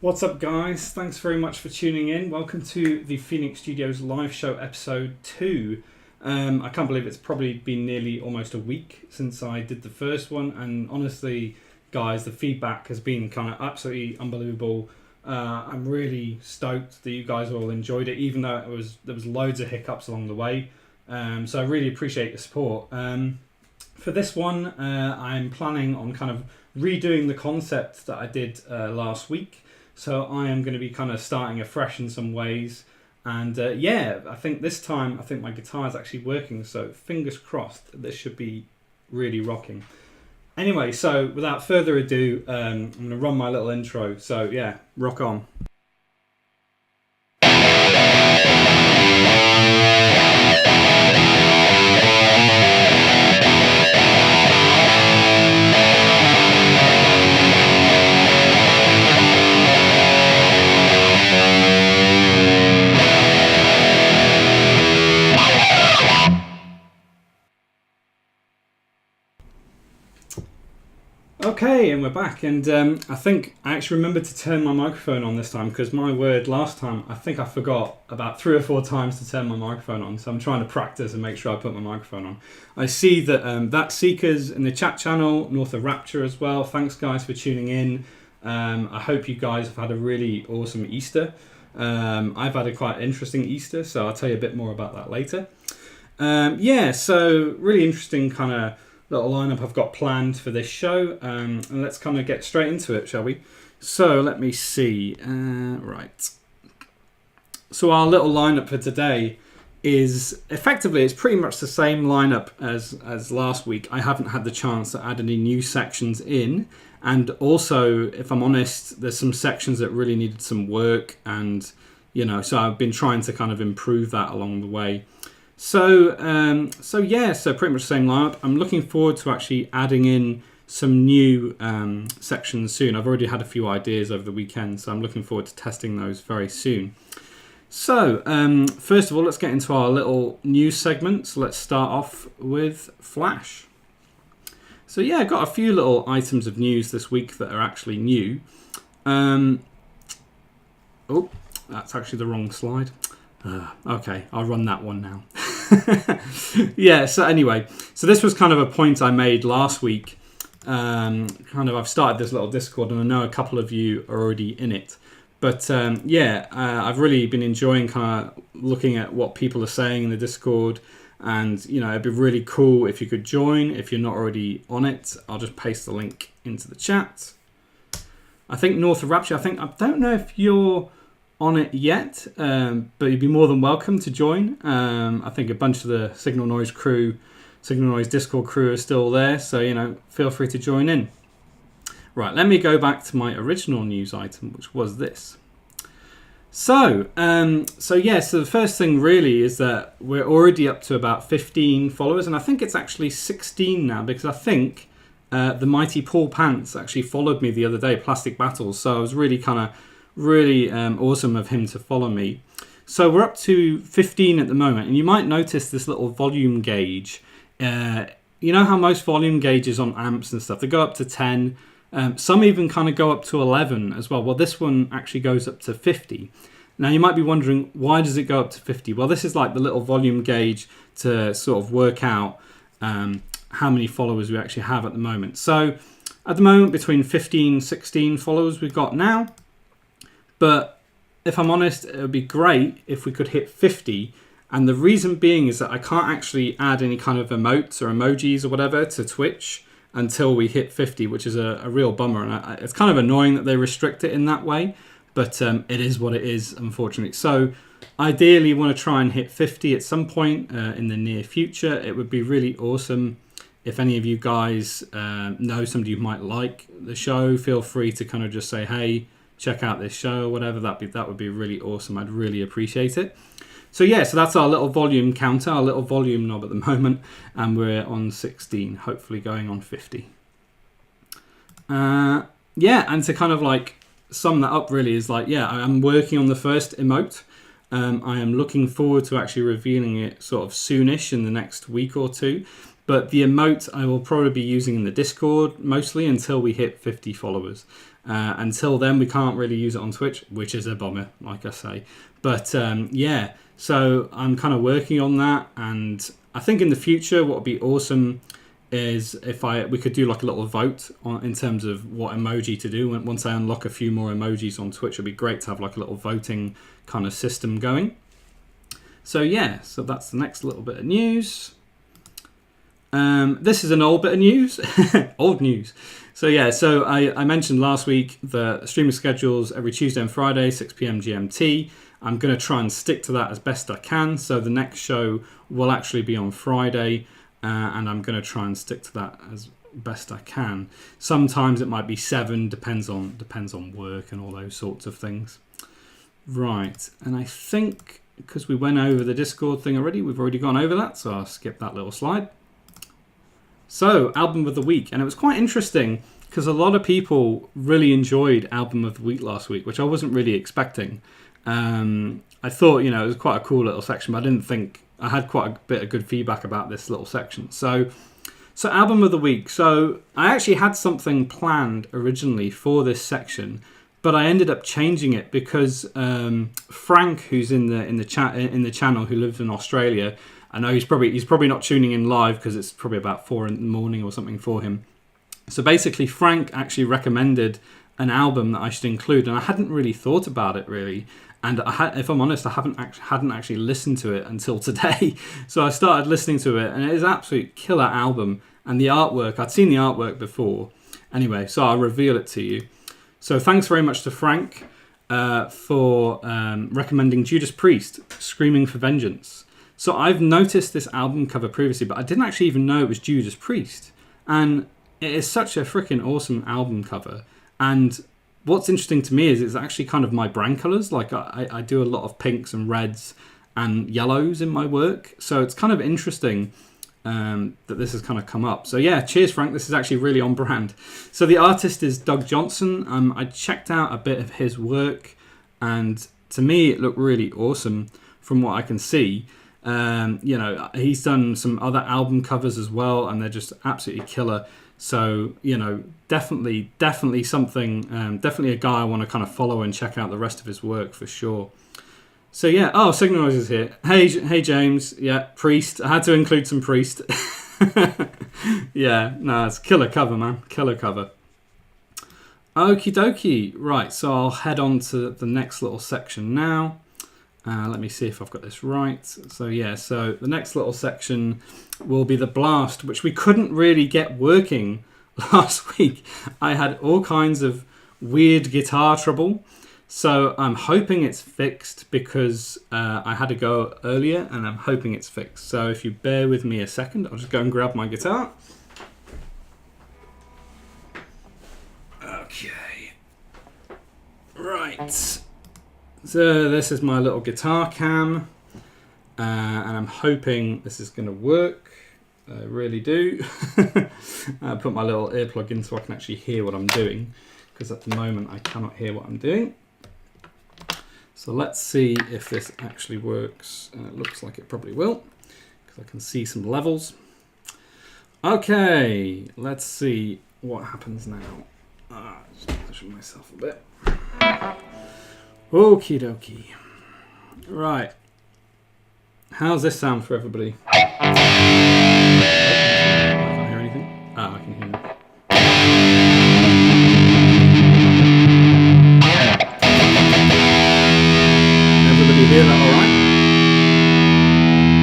What's up, guys? Thanks very much for tuning in. Welcome to the Phoenix Studios live show episode 2. I can't believe it's probably been nearly almost a week since I did the first one, and honestly, guys, the feedback has been kind of absolutely unbelievable. I'm really stoked that you guys all enjoyed it, even though there was loads of hiccups along the way. So I really appreciate the support. For this one, I'm planning on kind of redoing the concept that I did last week. So I am going to be kind of starting afresh in some ways. And yeah, I think this time, my guitar is actually working. So fingers crossed, this should be really rocking. Anyway, so without further ado, I'm going to run my little intro. So yeah, rock on. Okay, and we're back, and I think I actually remembered to turn my microphone on this time, because my word, last time I think I forgot about 3 or 4 times to turn my microphone on, so I'm trying to practice and make sure I put my microphone on. I see that that Seekers in the chat channel, North of Rapture as well. Thanks guys for tuning in. I hope you guys have had a really awesome Easter. I've had a quite interesting Easter, so I'll tell you a bit more about that later. Yeah, so really interesting kind of little lineup I've got planned for this show, and let's kind of get straight into it, shall we? So let me see. Right. So our little lineup for today is effectively, it's pretty much the same lineup as last week. I haven't had the chance to add any new sections in, and also, if I'm honest, there's some sections that really needed some work, and so I've been trying to kind of improve that along the way. So yeah, so pretty much the same lineup. I'm looking forward to actually adding in some new sections soon. I've already had a few ideas over the weekend, so I'm looking forward to testing those very soon. So first of all, let's get into our little news segment. So let's start off with Flash. So yeah, I've got a few little items of news this week that are actually new. Oh, that's actually the wrong slide. Okay, I'll run that one now. Yeah, so anyway, so this was kind of a point I made last week. I've started this little Discord, and I know a couple of you are already in it. But I've really been enjoying kind of looking at what people are saying in the Discord. And, it'd be really cool if you could join. If you're not already on it, I'll just paste the link into the chat. I think North of Rapture, I don't know if you're on it yet, but you'd be more than welcome to join. I think a bunch of the Signal Noise Discord crew are still there, so feel free to join in. Right, let me go back to my original news item, which was this. So the first thing really is that we're already up to about 15 followers, and I think it's actually 16 now, because I think the mighty Paul Pants actually followed me the other day, Plastic Battles, so I was really awesome of him to follow me. So we're up to 15 at the moment, and you might notice this little volume gauge. You know how most volume gauges on amps and stuff, they go up to 10. Some even kind of go up to 11 as well. Well, this one actually goes up to 50. Now you might be wondering, why does it go up to 50? Well, this is like the little volume gauge to sort of work out how many followers we actually have at the moment. So at the moment, between 15 16 followers we've got now. But if I'm honest, it would be great if we could hit 50. And the reason being is that I can't actually add any kind of emotes or emojis or whatever to Twitch until we hit 50, which is a real bummer. And it's kind of annoying that they restrict it in that way. But it is what it is, unfortunately. So ideally, want to try and hit 50 at some point in the near future. It would be really awesome. If any of you guys know somebody who might like the show, feel free to kind of just say, hey, check out this show or whatever. That would be really awesome. I'd really appreciate it. So yeah, so that's our little volume counter, our little volume knob at the moment, and we're on 16, hopefully going on 50. And to kind of like sum that up really is like, yeah, I'm working on the first emote. I am looking forward to actually revealing it sort of soonish in the next week or two. But the emote I will probably be using in the Discord mostly until we hit 50 followers. Until then, we can't really use it on Twitch, which is a bummer, like I say. But yeah, so I'm kind of working on that. And I think in the future, what would be awesome is if we could do like a little vote in terms of what emoji to do. Once I unlock a few more emojis on Twitch, it'd be great to have like a little voting kind of system going. So yeah, so that's the next little bit of news. This is an old bit of news, old news. So yeah, so I mentioned last week the streaming schedules every Tuesday and Friday, 6 p.m. GMT. I'm going to try and stick to that as best I can. So the next show will actually be on Friday, and I'm going to try and stick to that as best I can. Sometimes it might be 7, depends on work and all those sorts of things. Right, and I think because we went over the Discord thing already, we've already gone over that, so I'll skip that little slide. So, Album of the Week. And it was quite interesting because a lot of people really enjoyed Album of the Week last week, which I wasn't really expecting. I thought, it was quite a cool little section, but I didn't think... I had quite a bit of good feedback about this little section. So Album of the Week. So, I actually had something planned originally for this section, but I ended up changing it because Frank, who's in the channel, who lives in Australia... I know he's probably not tuning in live because it's probably about 4 in the morning or something for him. So basically, Frank actually recommended an album that I should include, and I hadn't really thought about it really. And if I'm honest, I hadn't actually listened to it until today. So I started listening to it, and it is an absolute killer album. And the artwork, I'd seen the artwork before. Anyway, so I'll reveal it to you. So thanks very much to Frank for recommending Judas Priest, Screaming for Vengeance. So I've noticed this album cover previously, but I didn't actually even know it was Judas Priest. And it is such a freaking awesome album cover. And what's interesting to me is it's actually kind of my brand colours. Like I do a lot of pinks and reds and yellows in my work. So it's kind of interesting that this has kind of come up. So yeah, cheers Frank. This is actually really on brand. So the artist is Doug Johnson. I checked out a bit of his work, and to me it looked really awesome from what I can see. He's done some other album covers as well, and they're just absolutely killer. So, definitely something, definitely a guy I want to kind of follow and check out the rest of his work for sure. So yeah, Signal Noise is here. Hey James, yeah, Priest. I had to include some Priest. Yeah, no, it's killer cover, man, killer cover. Okie dokie, right, so I'll head on to the next little section now. Let me see if I've got this right. So yeah, so the next little section will be the blast, which we couldn't really get working last week. I had all kinds of weird guitar trouble. So I'm hoping it's fixed because I had to go earlier, and I'm hoping it's fixed. So if you bear with me a second, I'll just go and grab my guitar. Okay. Right. So this is my little guitar cam, and I'm hoping this is going to work. I really do. I put my little earplug in so I can actually hear what I'm doing, because at the moment I cannot hear what I'm doing. So let's see if this actually works. It looks like it probably will, because I can see some levels. Okay, let's see what happens now. Just pushing myself a bit. Okie dokie. Right. How's this sound for everybody? I can't hear anything. I can hear it. Everybody hear that all right?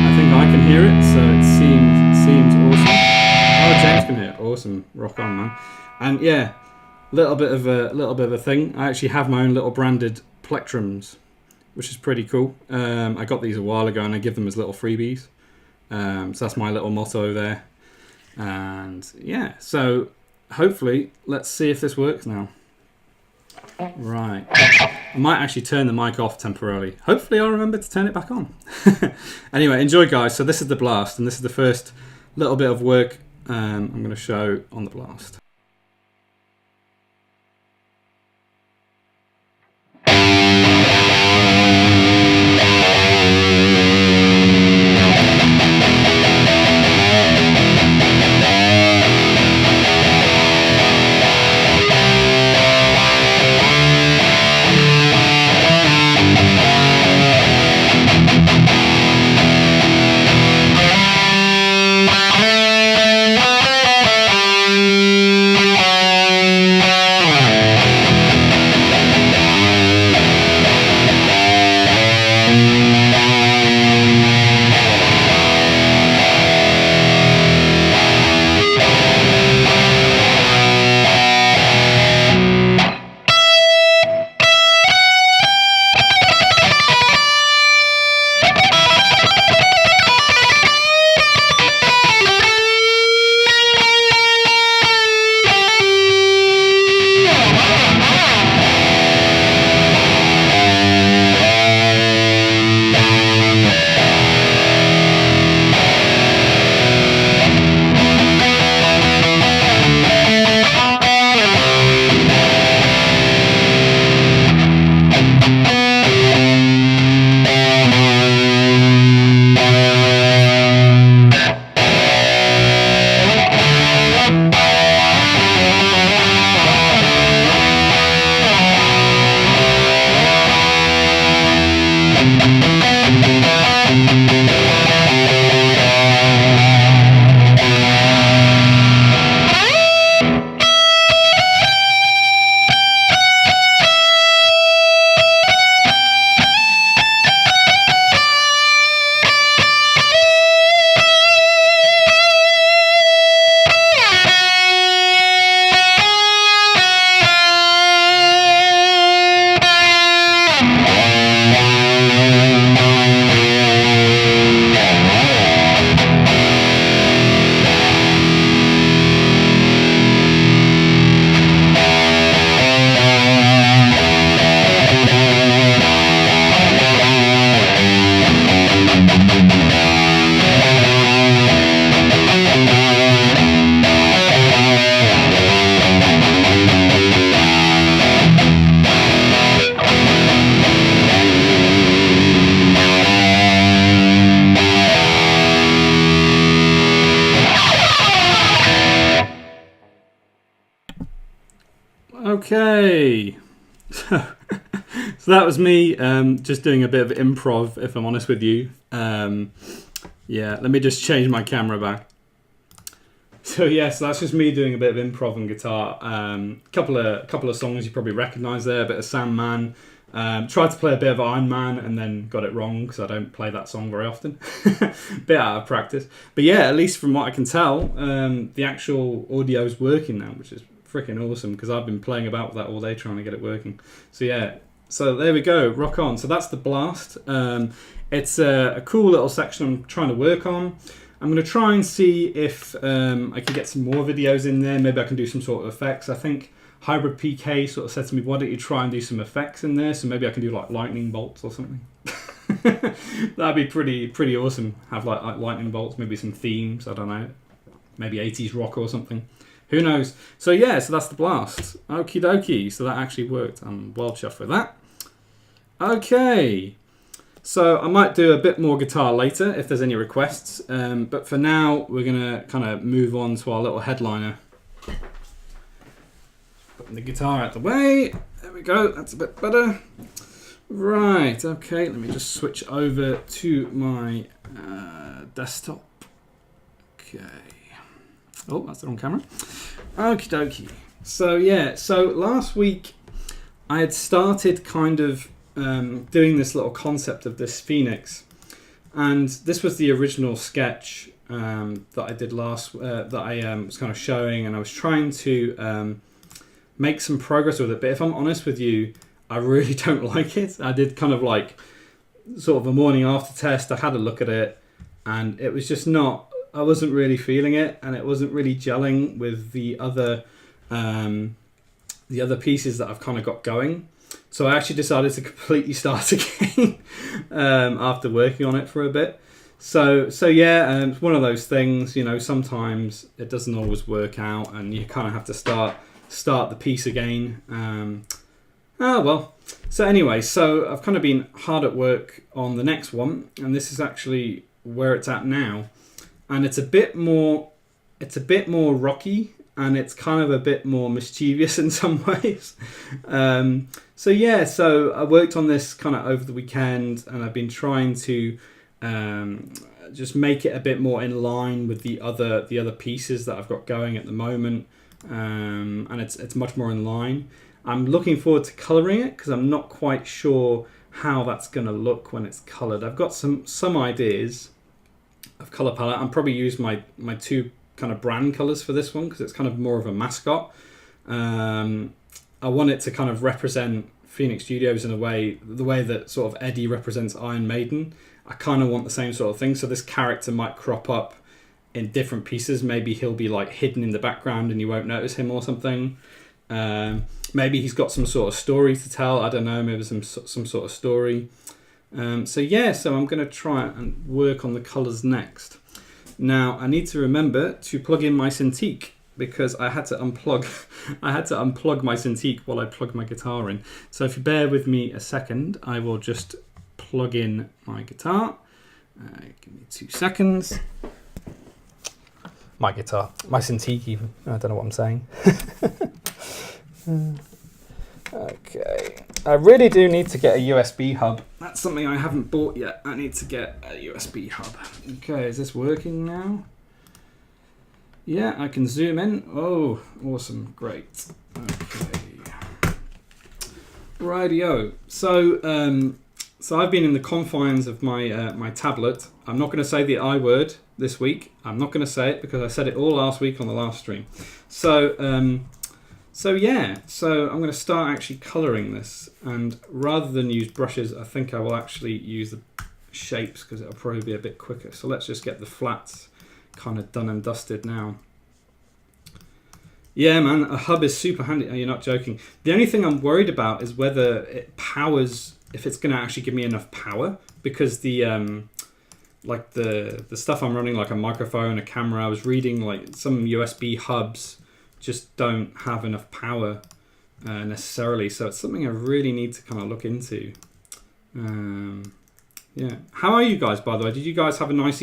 I think I can hear it, so it seems awesome. Oh, James can hear it. Awesome. Rock on, man. And yeah, little bit of a thing. I actually have my own little branded plectrums, which is pretty cool. I got these a while ago, and I give them as little freebies. So that's my little motto there. And yeah, so hopefully, let's see if this works now. Right. I might actually turn the mic off temporarily. Hopefully I'll remember to turn it back on. Anyway, enjoy guys. So this is the blast, and this is the first little bit of work I'm going to show on the blast. Okay. So that was me just doing a bit of improv, if I'm honest with you. Yeah, let me just change my camera back. So yes, that's just me doing a bit of improv and guitar. Couple of songs you probably recognise there, a bit of Sandman. Tried to play a bit of Iron Man and then got it wrong because I don't play that song very often. Bit out of practice. But yeah, at least from what I can tell, the actual audio is working now, which is freaking awesome because I've been playing about with that all day trying to get it working. So yeah, so there we go, rock on. So that's the blast. It's a cool little section I'm trying to work on. I'm going to try and see if I can get some more videos in there. Maybe I can do some sort of effects. I think Hybrid PK sort of said to me, why don't you try and do some effects in there? So maybe I can do like lightning bolts or something. That'd be pretty awesome. Have like lightning bolts, maybe some themes, I don't know. Maybe 80s rock or something. Who knows? So yeah, so that's the blast. Okie dokie. So that actually worked. I'm well chuffed with that. Okay. So I might do a bit more guitar later if there's any requests. But for now, we're going to kind of move on to our little headliner. Putting the guitar out the way. There we go. That's a bit better. Right. Okay. Let me just switch over to my desktop. Okay. Oh, that's the wrong camera. Okie dokie. So yeah, so last week I had started kind of doing this little concept of this Phoenix, and this was the original sketch that I did that I was kind of showing, and I was trying to make some progress with it. But if I'm honest with you, I really don't like it. I did kind of like sort of a morning after test. I had a look at it, and it was just not. I wasn't really feeling it, and it wasn't really gelling with the other pieces that I've kind of got going. So I actually decided to completely start again after working on it for a bit. So yeah, it's one of those things. You know, sometimes it doesn't always work out, and you kind of have to start the piece again. Oh well. So anyway, so I've kind of been hard at work on the next one, and this is actually where it's at now. And it's a bit more rocky, and it's kind of a bit more mischievous in some ways. So yeah, so I worked on this kind of over the weekend, and I've been trying to just make it a bit more in line with the other pieces that I've got going at the moment, and it's much more in line. I'm looking forward to colouring it because I'm not quite sure how that's going to look when it's coloured. I've got some ideas of colour palette. I'm probably use my two kind of brand colours for this one because it's kind of more of a mascot. I want it to kind of represent Phoenix Studios in the way that sort of Eddie represents Iron Maiden. I kind of want the same sort of thing. So this character might crop up in different pieces. Maybe he'll be like hidden in the background and you won't notice him or something. Maybe he's got some sort of story to tell. I don't know. Maybe some sort of story. So yeah, so I'm going to try and work on the colours next. Now I need to remember to plug in my Cintiq because I had to unplug my Cintiq while I plug my guitar in. So if you bear with me a second, I will just plug in my guitar. Give me 2 seconds. My Cintiq even. I don't know what I'm saying. Okay. I really do need to get a USB hub. That's something I haven't bought yet. I need to get a USB hub. Okay, is this working now? Yeah, I can zoom in. Oh, awesome. Great. Okay. Rightio. So I've been in the confines of my my tablet. I'm not going to say the I word this week. I'm not going to say it because I said it all last week on the last stream. So yeah, so I'm going to start actually colouring this, and rather than use brushes, I think I will actually use the shapes because it'll probably be a bit quicker. So let's just get the flats kind of done and dusted now. Yeah, man, a hub is super handy. Oh, you're not joking. The only thing I'm worried about is whether it powers, if it's going to actually give me enough power, because the like the stuff I'm running, like a microphone, a camera, I was reading like some USB hubs just don't have enough power necessarily, so it's something I really need to kind of look into. Yeah, how are you guys, by the way? Did you guys have a nice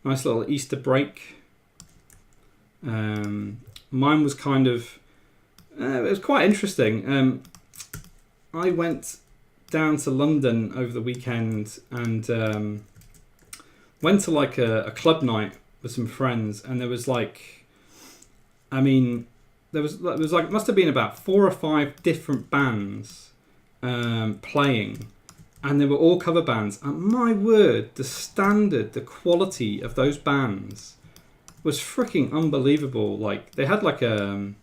little Easter break? Mine was kind of It was quite interesting. I went down to London over the weekend and went to like a club night with some friends, and there was like, I mean, there was like must have been about 4 or 5 different bands playing, and they were all cover bands. And my word, the standard, the quality of those bands was freaking unbelievable. Like they had like a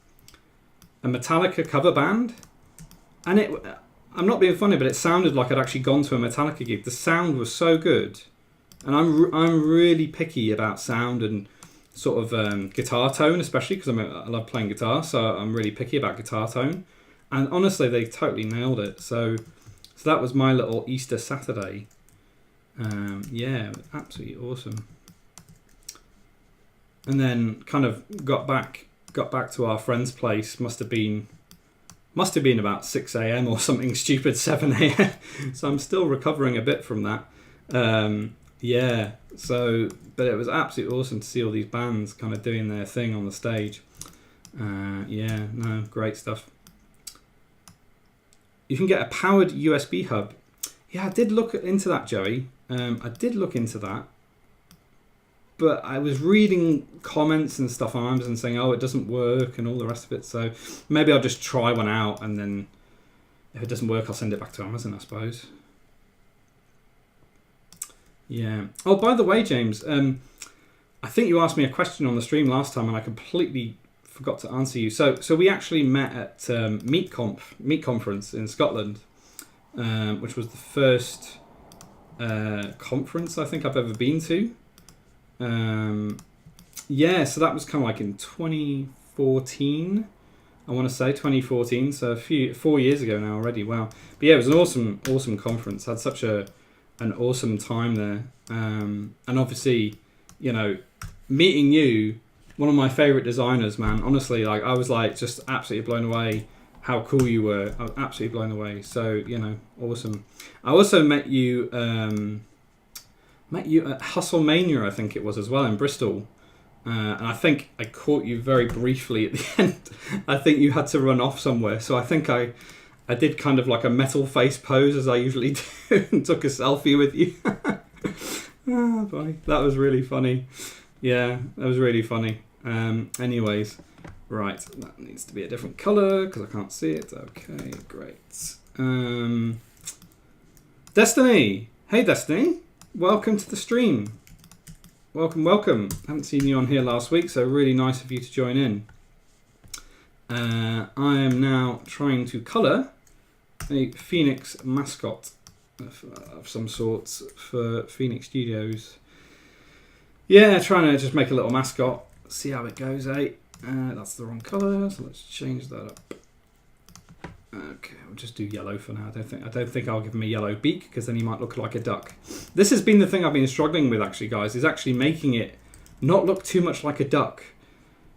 Metallica cover band, and I'm not being funny, but it sounded like I'd actually gone to a Metallica gig. The sound was so good, and I'm really picky about sound and sort of guitar tone, especially because I love playing guitar, so I'm really picky about guitar tone. And honestly, they totally nailed it. So that was my little Easter Saturday. Yeah, absolutely awesome. And then kind of got back to our friend's place. Must have been about 6 a.m. or something stupid, 7 a.m. So I'm still recovering a bit from that. Yeah, so, but it was absolutely awesome to see all these bands kind of doing their thing on the stage. Yeah, no, great stuff. You can get a powered USB hub. Yeah, I did look into that, Joey. I did look into that. But I was reading comments and stuff on Amazon saying, oh, it doesn't work and all the rest of it. So maybe I'll just try one out, and then if it doesn't work, I'll send it back to Amazon, I suppose. Yeah. Oh, by the way, James, I think you asked me a question on the stream last time, and I completely forgot to answer you. So we actually met at Meet Conference in Scotland, which was the first conference I think I've ever been to. Yeah, so that was kind of like in 2014. I want to say 2014, so 4 years ago now already. Wow. But yeah, it was an awesome conference. Had such an awesome time there. And obviously, you know, meeting you, one of my favorite designers, man. Honestly, like I was like just absolutely blown away how cool you were. I was absolutely blown away. So, you know, awesome. I also met you at Hustle Mania, I think it was as well, in Bristol. And I think I caught you very briefly at the end. I think you had to run off somewhere. So I think I did kind of like a metal face pose as I usually do and took a selfie with you. Oh, boy. That was really funny. Yeah, that was really funny. Anyways, right. That needs to be a different colour because I can't see it. Okay, great. Destiny. Hey, Destiny. Welcome to the stream. Welcome. Haven't seen you on here last week, so really nice of you to join in. I am now trying to colour a Phoenix Mascot of some sorts for Phoenix Studios. Yeah, trying to just make a little mascot. See how it goes, eh? That's the wrong colour, so let's change that up. Okay, I'll just do yellow for now. I don't think I'll give him a yellow beak because then he might look like a duck. This has been the thing I've been struggling with actually, guys, is actually making it not look too much like a duck.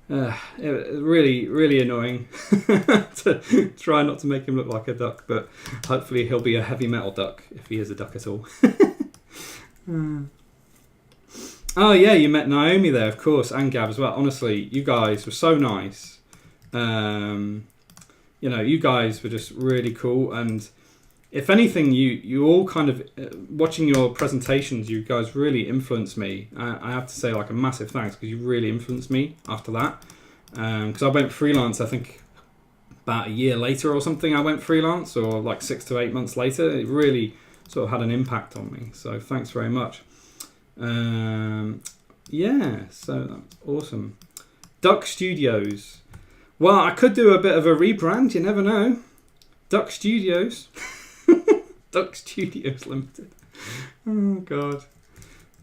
Really annoying to try not to make him look like a duck, but hopefully he'll be a heavy metal duck if he is a duck at all. Oh yeah, you met Naomi there, of course, and Gab as well. Honestly, you guys were so nice. You know, you guys were just really cool, and if anything, you all kind of watching your presentations, you guys really influenced me. I have to say, like, a massive thanks because you really influenced me after that. Because I went freelance, I think about a year later or something. I went freelance, or like 6 to 8 months later. It really sort of had an impact on me. So thanks very much. Yeah, so that's awesome. Duck Studios. Well, I could do a bit of a rebrand, you never know. Duck Studios. Duck Studios Limited. Oh, God.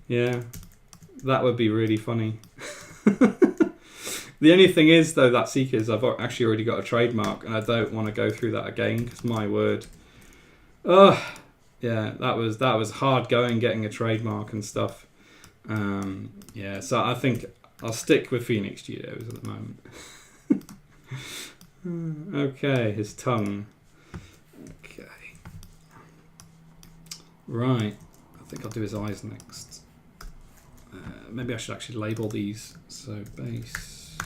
Yeah, that would be really funny. The only thing is, though, that Seekers, I've actually already got a trademark, and I don't want to go through that again, because my word. Oh, yeah, that was hard going, getting a trademark and stuff. Yeah, so I think I'll stick with Phoenix Studios at the moment. Okay, his tongue. Okay. Right. I think I'll do his eyes next. Maybe I should actually label these. So base.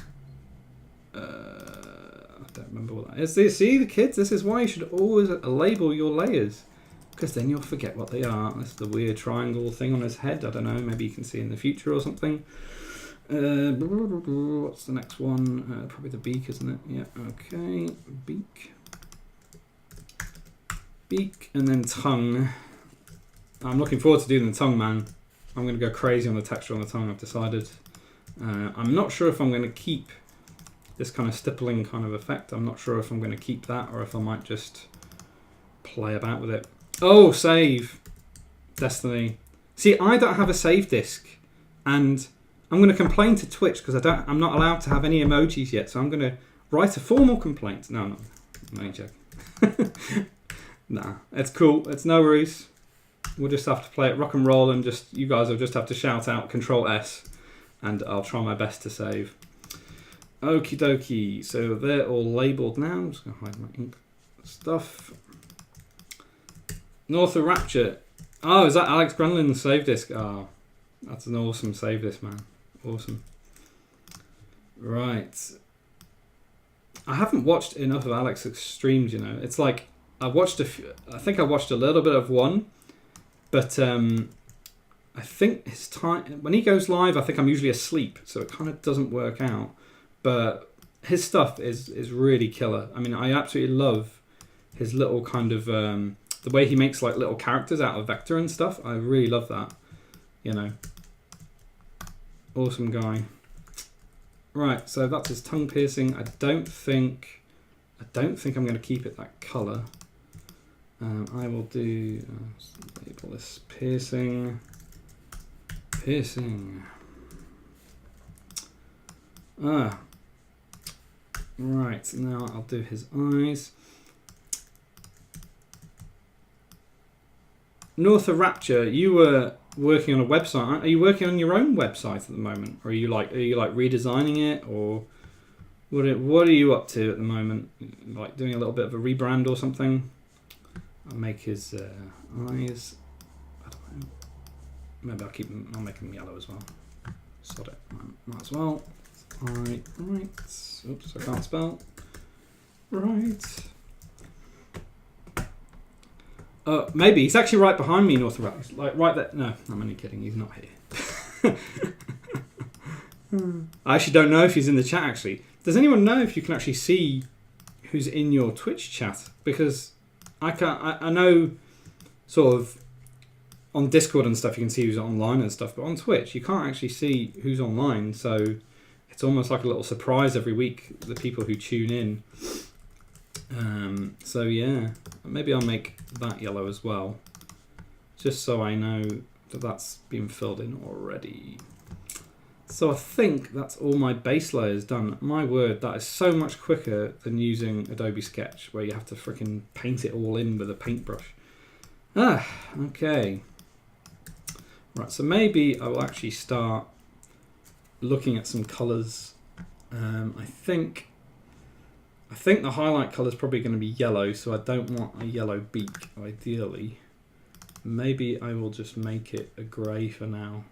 don't remember what that is. See, the kids, this is why you should always label your layers, because then you'll forget what they are. This is the weird triangle thing on his head. I don't know, maybe you can see in the future or something. What's the next one? Probably the beak, isn't it? Yeah, okay. Beak. Beak, and then tongue. I'm looking forward to doing the tongue, man. I'm going to go crazy on the texture on the tongue, I've decided. I'm not sure if I'm going to keep this kind of stippling kind of effect. I'm not sure if I'm going to keep that or if I might just play about with it. Oh, save. Destiny. See, I don't have a save disk, and I'm going to complain to Twitch because I'm not allowed to have any emojis yet, so I'm going to write a formal complaint. No, I'm joking. Nah, it's cool. It's no worries. We'll just have to play it rock and roll, and just you guys will just have to shout out Control S, and I'll try my best to save. Okie dokie. So they're all labelled now. I'm just going to hide my ink stuff. North of Rapture. Oh, is that Alex Granlin's save disc? Oh, that's an awesome save disc, man. Awesome. Right. I haven't watched enough of Alex's streams, you know. It's like I think I watched a little bit of one, but I think his time when he goes live, I think I'm usually asleep, so it kind of doesn't work out. But his stuff is really killer. I mean, I absolutely love his little kind of the way he makes like little characters out of vector and stuff. I really love that. You know, awesome guy. Right, so that's his tongue piercing. I don't think I'm going to keep it that color. I will do label this piercing. Right, now I'll do his eyes. North of Rapture, you were working on a website. Are you working on your own website at the moment, or are you like redesigning it, or what are you up to at the moment? Like doing a little bit of a rebrand or something? I'll make his eyes. I don't know. Maybe I'll make them yellow as well. Sod it. Might as well. Right. Oops, I can't spell. Right. Maybe he's actually right behind me, North of Rapture. Like right there. No, I'm only kidding. He's not here. I actually don't know if he's in the chat. Actually, does anyone know if you can actually see who's in your Twitch chat? Because I can't. I know, sort of, on Discord and stuff you can see who's online and stuff, but on Twitch you can't actually see who's online. So it's almost like a little surprise every week, the people who tune in. So yeah, maybe I'll make that yellow as well, just so I know that that's been filled in already. So I think that's all my base layers done. My word, that is so much quicker than using Adobe Sketch, where you have to freaking paint it all in with a paintbrush. Okay. Right, so maybe I will actually start looking at some colours. I think the highlight colour is probably going to be yellow, so I don't want a yellow beak, ideally. Maybe I will just make it a grey for now.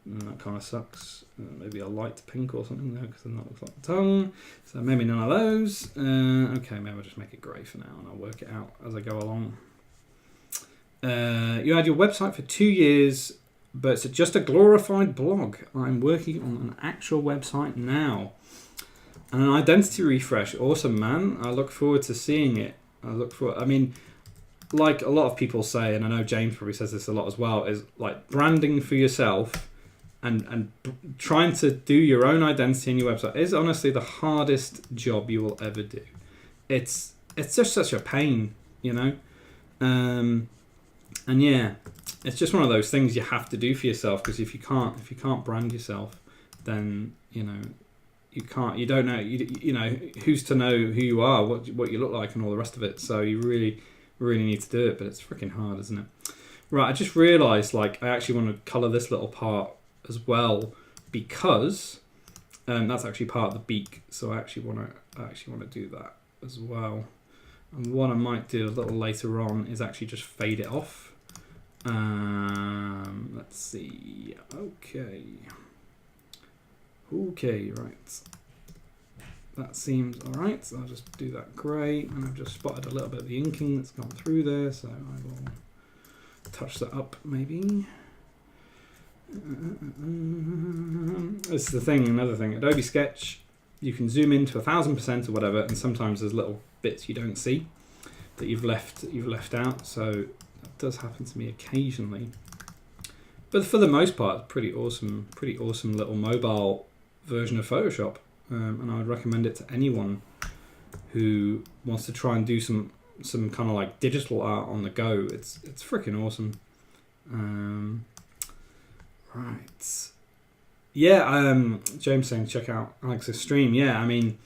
That kind of sucks. Maybe a light pink or something there, because then that looks like the tongue. So maybe none of those. Okay, maybe I'll just make it grey for now, and I'll work it out as I go along. You had your website for 2 years, but it's just a glorified blog. I'm working on an actual website now. And an identity refresh. Awesome, man. I look forward to seeing it. I mean, like a lot of people say, and I know James probably says this a lot as well, is like branding for yourself and trying to do your own identity in your website is honestly the hardest job you will ever do. It's just such a pain, you know? And yeah, it's just one of those things you have to do for yourself, because if you can't brand yourself, then, you know, you don't know, you know, who's to know who you are, what you look like and all the rest of it. So you really need to do it, but it's freaking hard, isn't it? Right, I just realized, like, I actually want to color this little part as well, because that's actually part of the beak. So I actually want to do that as well. And what I might do a little later on is actually just fade it off. Let's see. Okay, right. that seems all right. So I'll just do that grey, and I've just spotted a little bit of the inking that's gone through there, so I will touch that up maybe. This is the thing, another thing. Adobe Sketch, you can zoom in to 1000% or whatever, and sometimes there's little bits you don't see that you've left out. So that does happen to me occasionally. But for the most part, pretty awesome little mobile version of Photoshop, and I would recommend it to anyone who wants to try and do some kind of like digital art on the go. It's freaking awesome. Right. Yeah. James saying check out Alex's stream. Yeah. I mean,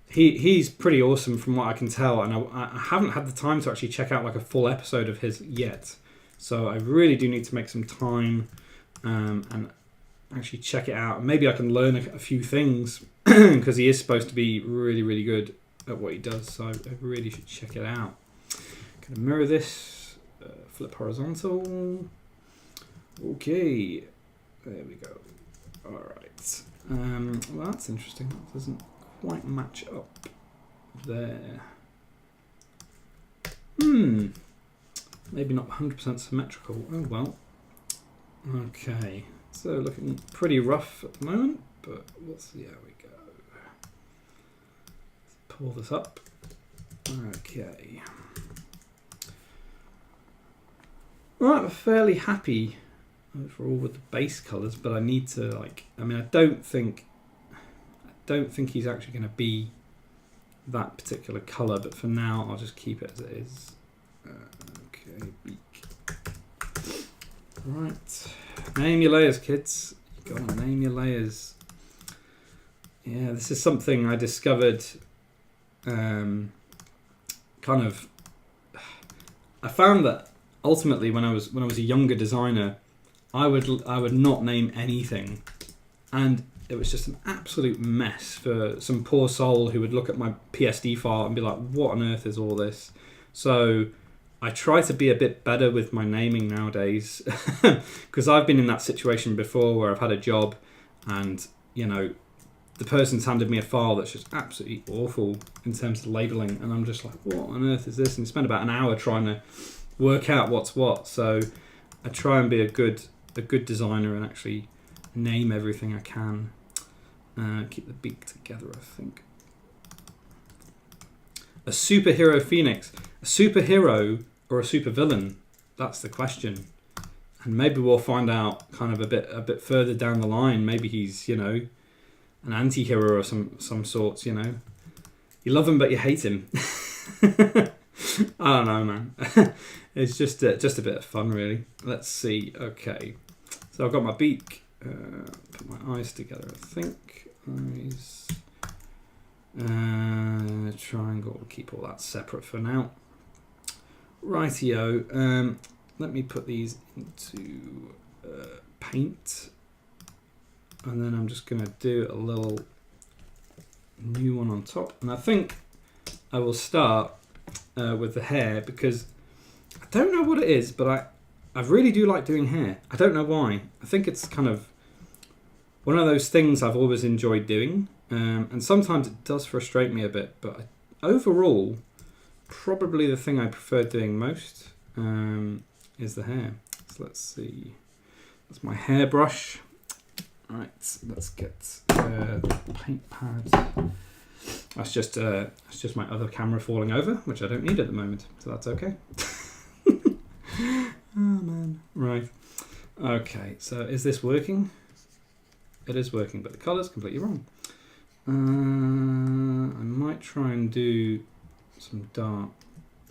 he's pretty awesome from what I can tell, and I haven't had the time to actually check out like a full episode of his yet. So I really do need to make some time and actually check it out. Maybe I can learn a few things because he is supposed to be really, really good at what he does. So I really should check it out. Gonna mirror this, flip horizontal. Okay, there we go. All right. Well, that's interesting. That doesn't quite match up there. Maybe not 100% symmetrical. Oh well. Okay. So looking pretty rough at the moment, but we'll see how we go. Let's pull this up. Okay. Right, I'm fairly happy overall with the base colours, but I need to I don't think he's actually going to be that particular colour, but for now I'll just keep it as it is. Okay, beak. Right, name your layers, kids. You gotta name your layers. Yeah, this is something I discovered. I found that ultimately when I was a younger designer, I would not name anything, and it was just an absolute mess for some poor soul who would look at my PSD file and be like, "What on earth is all this?" So I try to be a bit better with my naming nowadays because I've been in that situation before where I've had a job and, the person's handed me a file that's just absolutely awful in terms of labeling, and I'm just like, what on earth is this? And you spend about an hour trying to work out what's what. So I try and be a good designer and actually name everything I can. Keep the beak together, I think. A superhero Phoenix. A superhero or a supervillain? That's the question. And maybe we'll find out kind of a bit further down the line. Maybe he's, an anti-hero or some sorts, You love him but you hate him. I don't know, man. It's just a bit of fun, really. Let's see. Okay. So I've got my beak. Put my eyes together, I think. Eyes. Triangle. We'll keep all that separate for now. Rightio. Let me put these into paint, and then I'm just going to do a little new one on top. And I think I will start with the hair because I don't know what it is, but I really do like doing hair. I don't know why. I think it's kind of one of those things I've always enjoyed doing. And sometimes it does frustrate me a bit, but overall, probably the thing I prefer doing most is the hair. So let's see. That's my hairbrush. Right, let's get the paint pad. That's just my other camera falling over, which I don't need at the moment, so that's okay. Oh man. Right. Okay, so is this working? It is working, but the colour's completely wrong. I might try and do some dark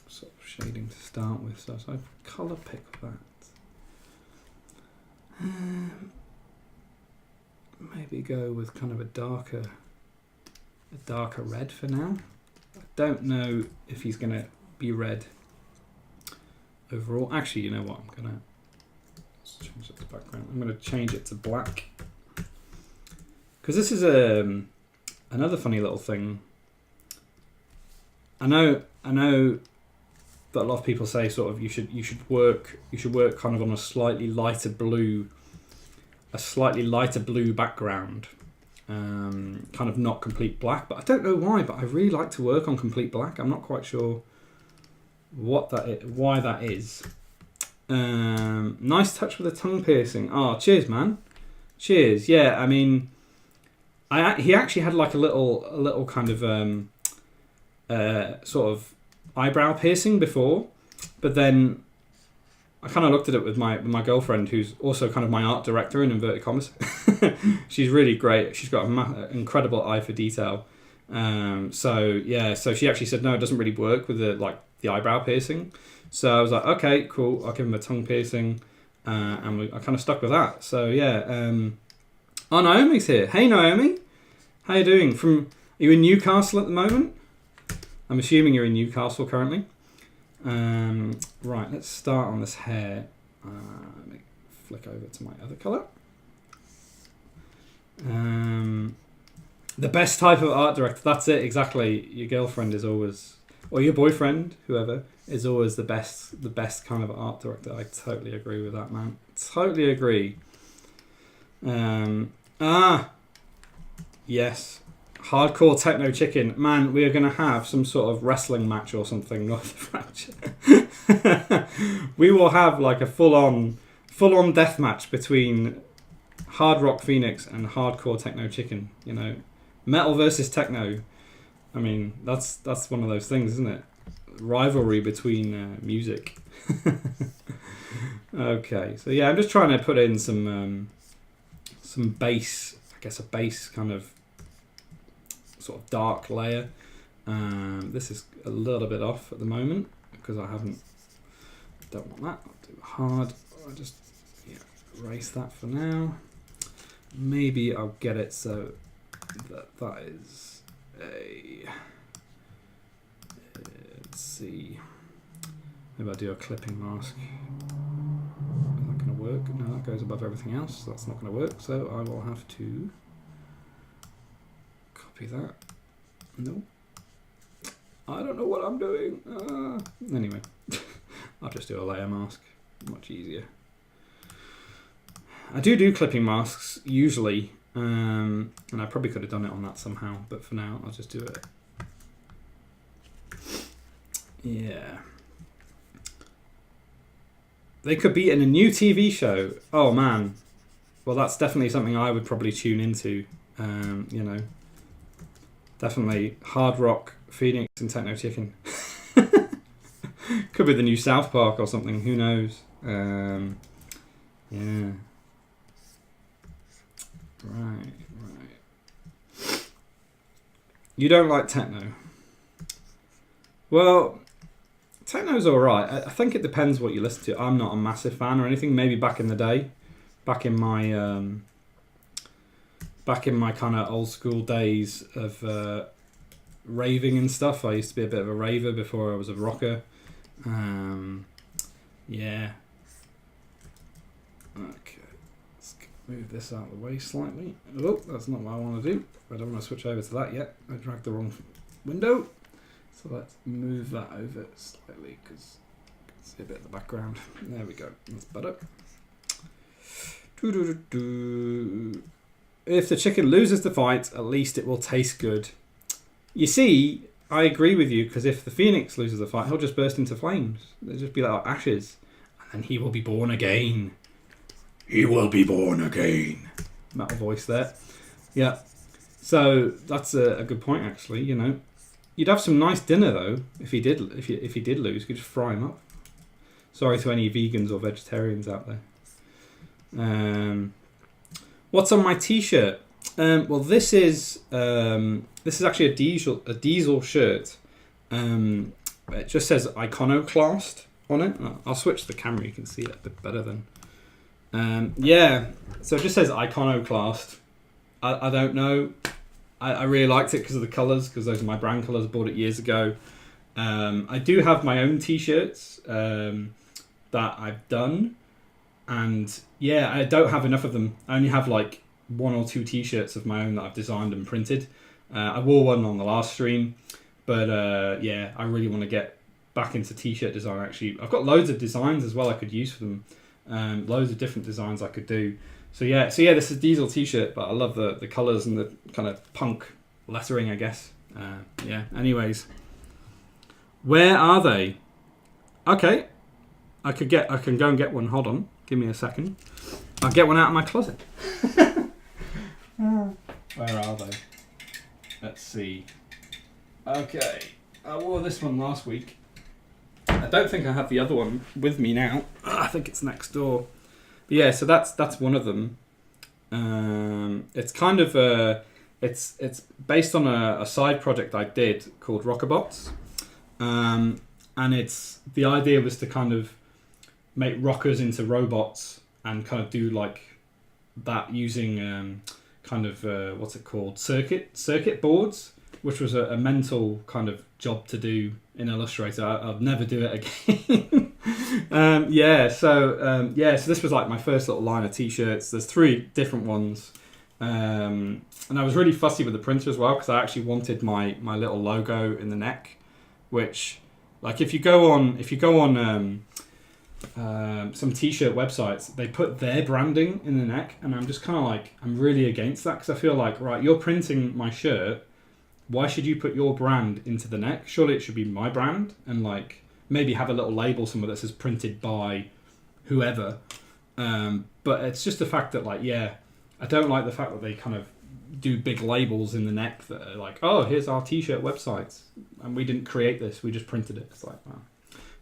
sort of shading to start with, so I colour pick that. Maybe go with kind of a darker red for now. I don't know if he's going to be red overall. Actually, you know what? I'm going to change it to background. I'm going to change it to black because this is another funny little thing. I know that a lot of people say sort of you should work kind of on a slightly lighter blue background, kind of not complete black, but I don't know why, but I really like to work on complete black. I'm not quite sure why that is. Nice touch with the tongue piercing. Oh, cheers, man. Cheers. Yeah, I mean, he actually had like a little kind of sort of eyebrow piercing before, but then I kind of looked at it with my girlfriend, who's also kind of my art director in inverted commas. She's really great. She's got an incredible eye for detail. So she actually said no, it doesn't really work with the eyebrow piercing. So I was like, okay, cool. I'll give him a tongue piercing, and I kind of stuck with that. So yeah. Oh, Naomi's here. Hey, Naomi, how you doing? Are you in Newcastle at the moment? I'm assuming you're in Newcastle currently. Right, let's start on this hair. Let me flick over to my other colour. The best type of art director. That's it, exactly. Your girlfriend is always, or your boyfriend, whoever, is always the best kind of art director. I totally agree with that, man. Totally agree. Yes. Hardcore techno chicken. Man, we are going to have some sort of wrestling match or something north of Fracture. We will have like a full-on death match between Hard Rock Phoenix and Hardcore Techno Chicken. You know, metal versus techno. I mean, that's one of those things, isn't it? Rivalry between music. Okay, so yeah, I'm just trying to put in some bass. I guess a bass kind of sort of dark layer. This is a little bit off at the moment because I don't want that. I'll do hard. I'll just erase that for now. Maybe I'll get it so that is a, let's see, maybe I'll do a clipping mask. Is that going to work? No, that goes above everything else, so that's not going to work, so I will have to copy that. No, I don't know what I'm doing. Anyway, I'll just do a layer mask, much easier. I do clipping masks usually, and I probably could have done it on that somehow, but for now I'll just do it. Yeah. They could be in a new TV show. Oh man. Well, that's definitely something I would probably tune into. You know, definitely Hard Rock, Phoenix and Techno Chicken. Could be the new South Park or something, who knows. Yeah. Right. You don't like techno? Well, techno's alright. I think it depends what you listen to. I'm not a massive fan or anything. Maybe back in the day, back in my kind of old school days of raving and stuff. I used to be a bit of a raver before I was a rocker. Yeah. Okay. Move this out of the way slightly. Oh, that's not what I want to do. I don't want to switch over to that yet. I dragged the wrong window. So let's move that over slightly because you can see a bit of the background. There we go. That's better. If the chicken loses the fight, at least it will taste good. You see, I agree with you, because if the Phoenix loses the fight, he'll just burst into flames. They'll just be like ashes. And then he will be born again. He will be born again. Metal voice there. Yeah. So that's a good point, actually. You know, you'd have some nice dinner though if he did lose. You could just fry him up. Sorry to any vegans or vegetarians out there. What's on my T-shirt? Well, this is actually a diesel shirt. It just says Iconoclast on it. I'll switch the camera. You can see it a bit better then. Yeah, so it just says Iconoclast. I don't know. I really liked it because of the colours, because those are my brand colours. I bought it years ago. I do have my own T-shirts that I've done, and yeah, I don't have enough of them. I only have like 1 or 2 T-shirts of my own that I've designed and printed. I wore one on the last stream, but yeah, I really want to get back into T-shirt design. Actually, I've got loads of designs as well I could use for them. Loads of different designs I could do. This is Diesel t-shirt, but I love the colours and the kind of punk lettering, I guess. Anyways, where are they? Okay, I can go and get one. Hold on, give me a second. I'll get one out of my closet. Where are they? Let's see. Okay, I wore this one last week. I don't think I have the other one with me now. I think it's next door. But yeah, so that's one of them. It's kind of it's based on a side project I did called Rockerbots, and the idea was to kind of make rockers into robots and kind of do like that using what's it called, circuit boards, which was a mental kind of job to do in Illustrator. I'll never do it again. So this was like my first little line of t-shirts. There's 3 different ones, and I was really fussy with the printer as well because I actually wanted my little logo in the neck, which, like, if you go on some t-shirt websites, they put their branding in the neck, and I'm just kind of like, I'm really against that because I feel like, right, you're printing my shirt, why should you put your brand into the neck? Surely it should be my brand, and like maybe have a little label somewhere that says printed by whoever. But it's just the fact that, like, I don't like the fact that they kind of do big labels in the neck that are like, oh, here's our t-shirt websites, and we didn't create this, we just printed it. It's like, wow,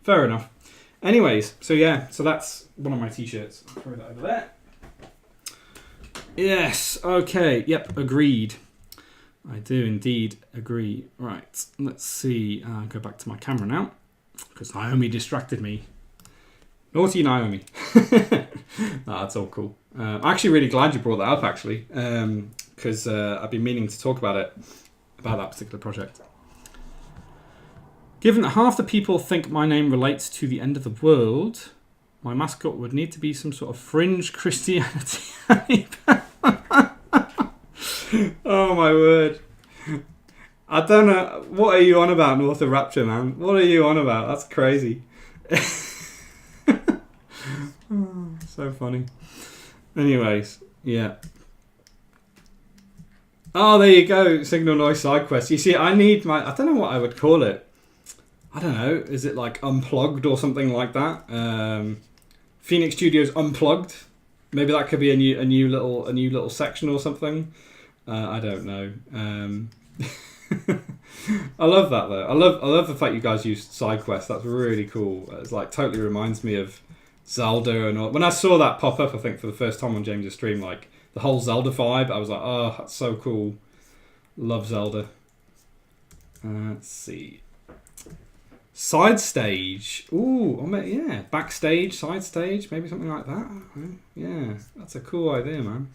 fair enough. Anyways, so that's one of my t-shirts. I'll throw that over there. Yes, okay, yep, agreed. I do indeed agree. Right, let's see. Go back to my camera now, because Naomi distracted me. Naughty Naomi. That's all cool. I'm actually really glad you brought that up, actually, because I've been meaning to talk about that particular project. Given that half the people think my name relates to the end of the world, my mascot would need to be some sort of fringe Christianity. Oh my word. I don't know. What are you on about, North of Rapture, man? What are you on about? That's crazy. So funny. Anyways, yeah. Oh, there you go. Signal Noise Side Quest. You see, I don't know what I would call it. I don't know. Is it like Unplugged or something like that? Phoenix Studios Unplugged. Maybe that could be a new little section or something. I don't know. I love that though. I love the fact you guys use side quests. That's really cool. It's like totally reminds me of Zelda and all. When I saw that pop up, I think for the first time on James' stream, like the whole Zelda vibe, I was like, oh, that's so cool. Love Zelda. Let's see. Side stage. Ooh, yeah. Backstage, side stage, maybe something like that. Yeah, that's a cool idea, man.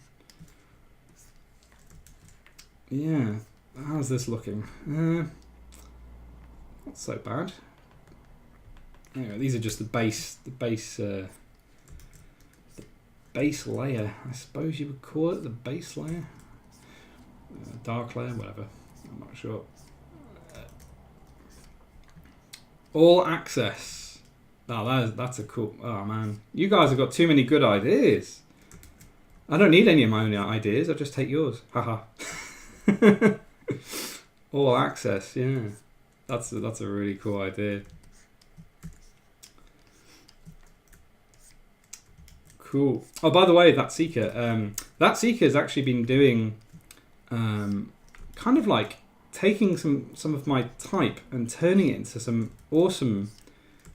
Yeah. How's this looking? Not so bad. Anyway, these are just the base layer. I suppose you would call it the base layer. Dark layer, whatever. I'm not sure. All access. Oh, that's a cool. Oh man, you guys have got too many good ideas. I don't need any of my own ideas. I'll just take yours. Haha. All access. Yeah, that's a really cool idea. Cool. Oh, by the way, that Seeker has actually been doing kind of like taking some of my type and turning it into some awesome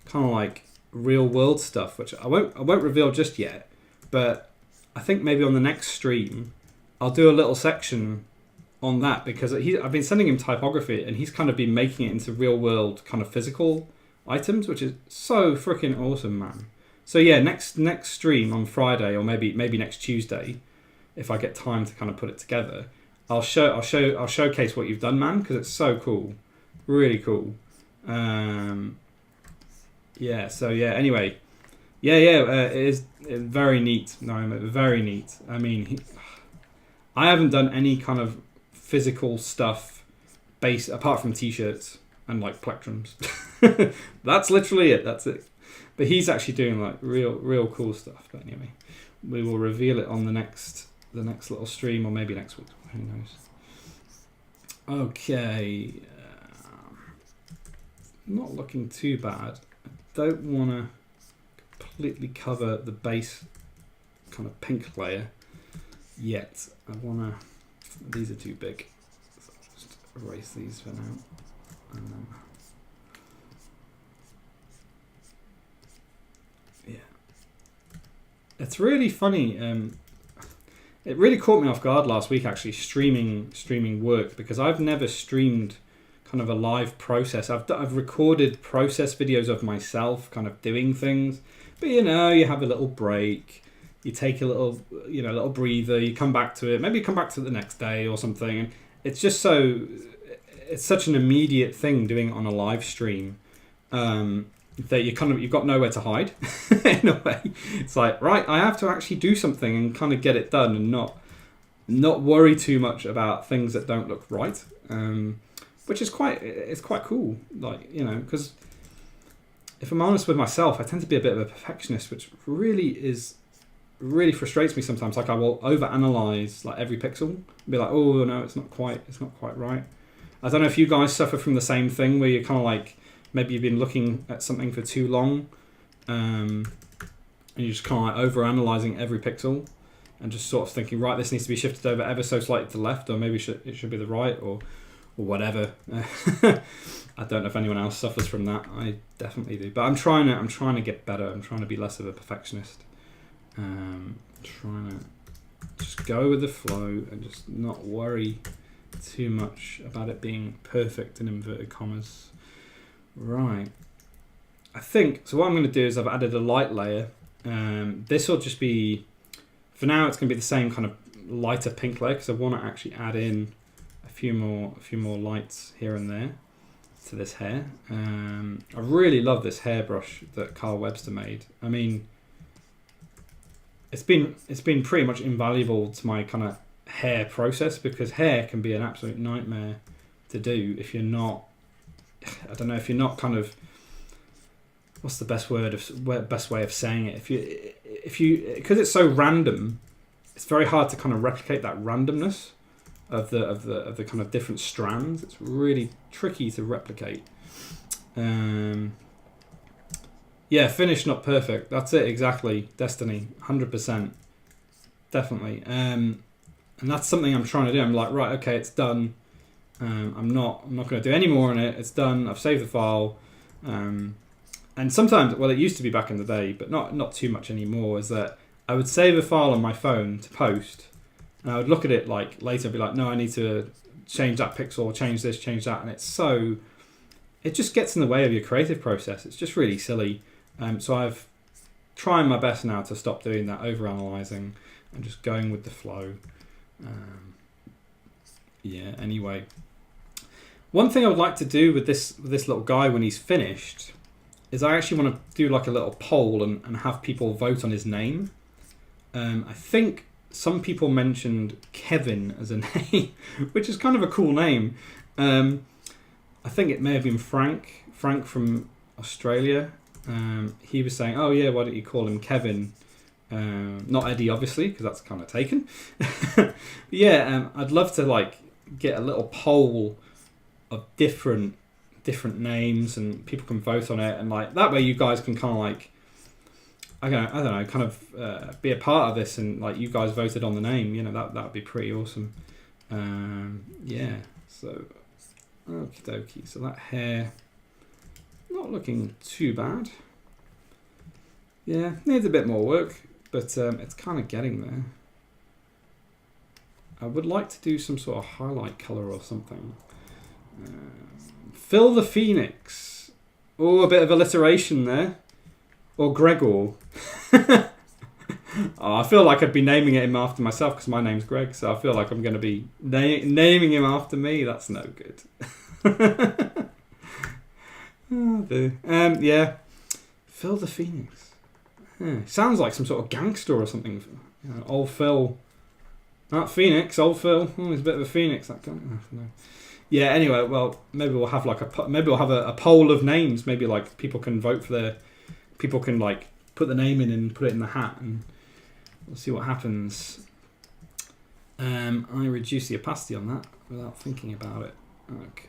kind of like real world stuff, which I won't reveal just yet, but I think maybe on the next stream I'll do a little section on that, because I've been sending him typography and he's kind of been making it into real world kind of physical items, which is so freaking awesome, man. So yeah, next stream on Friday, or maybe next Tuesday, if I get time to kind of put it together, I'll showcase what you've done, man, because it's so cool, really cool. Yeah. So yeah. Anyway, it is very neat. No, very neat. I mean, I haven't done any kind of physical stuff apart from t-shirts and like plectrums. That's literally it. That's it. But he's actually doing like real cool stuff. But anyway, we will reveal it on the next little stream, or maybe next week. Who knows? Okay, not looking too bad. I don't want to completely cover the base kind of pink layer yet. I want to. These are too big, so I'll just erase these for now. Yeah, it's really funny. It really caught me off guard last week, actually, streaming work, because I've never streamed kind of a live process. I've recorded process videos of myself kind of doing things, but you have a little break, you take a little little breather, you come back to it, maybe you come back to it the next day or something, and it's such an immediate thing doing it on a live stream, that you've got nowhere to hide in a way. It's like, right, I have to actually do something and kind of get it done, and not worry too much about things that don't look right, which is quite cool, like, because if I'm honest with myself, I tend to be a bit of a perfectionist, which really frustrates me sometimes. Like, I will overanalyze like every pixel and be like, oh no, it's not quite right. I don't know if you guys suffer from the same thing, where you're kind of like, maybe you've been looking at something for too long, and you're just kind of like over-analysing every pixel and just sort of thinking, right, this needs to be shifted over ever so slightly to the left, or maybe it should be the right, or whatever. I don't know if anyone else suffers from that. I definitely do. But I'm trying to get better. I'm trying to be less of a perfectionist. Trying to just go with the flow and just not worry too much about it being perfect in inverted commas. Right, I think, so what I'm going to do is I've added a light layer. This will just be, for now it's going to be the same kind of lighter pink layer, because I want to actually add in a few more lights here and there to this hair. I really love this hairbrush that Carl Webster made. I mean, it's been pretty much invaluable to my kind of hair process, because hair can be an absolute nightmare to do if you're not, I don't know, if you're not kind of, what's the best way of saying it? If you because it's so random, it's very hard to kind of replicate that randomness of the kind of different strands. It's really tricky to replicate. Yeah, finished, not perfect. That's it, exactly. Destiny, 100%, definitely. And that's something I'm trying to do. I'm like, right, okay, it's done. I'm not going to do any more on it. It's done. I've saved the file. And sometimes, well, it used to be back in the day, but not too much anymore, is that I would save a file on my phone to post, and I would look at it like later and be like, no, I need to change that pixel, change this, change that. And it just gets in the way of your creative process. It's just really silly. So I've trying my best now to stop doing that over-analyzing and just going with the flow. Yeah, anyway. One thing I would like to do with this little guy when he's finished is I actually want to do like a little poll and have people vote on his name. I think some people mentioned Kevin as a name, which is kind of a cool name. I think it may have been Frank from Australia. He was saying, oh yeah, why don't you call him Kevin? Not Eddie, obviously, because that's kind of taken. Yeah, I'd love to like get a little poll of different names, and people can vote on it, and like that way you guys can kind of like, I don't know, kind of be a part of this, and like you guys voted on the name, that would be pretty awesome. Yeah, so okie dokie. So that hair, not looking too bad. Yeah, needs a bit more work, but it's kind of getting there. I would like to do some sort of highlight color or something. Phil the Phoenix. Oh, a bit of alliteration there. Or Gregor. Oh, I feel like I'd be naming him after myself because my name's Greg, so I feel like I'm going to be naming him after me. That's no good. Oh, dear. Yeah. Phil the Phoenix. Sounds like some sort of gangster or something. Old Phil. Not Phoenix, old Phil. Oh, he's a bit of a phoenix, that guy. No. Yeah. Anyway, well, maybe we'll have like a poll of names. Maybe like people can vote for people can like put the name in and put it in the hat, and We'll see what happens. I reduce the opacity on that without thinking about it. Okay.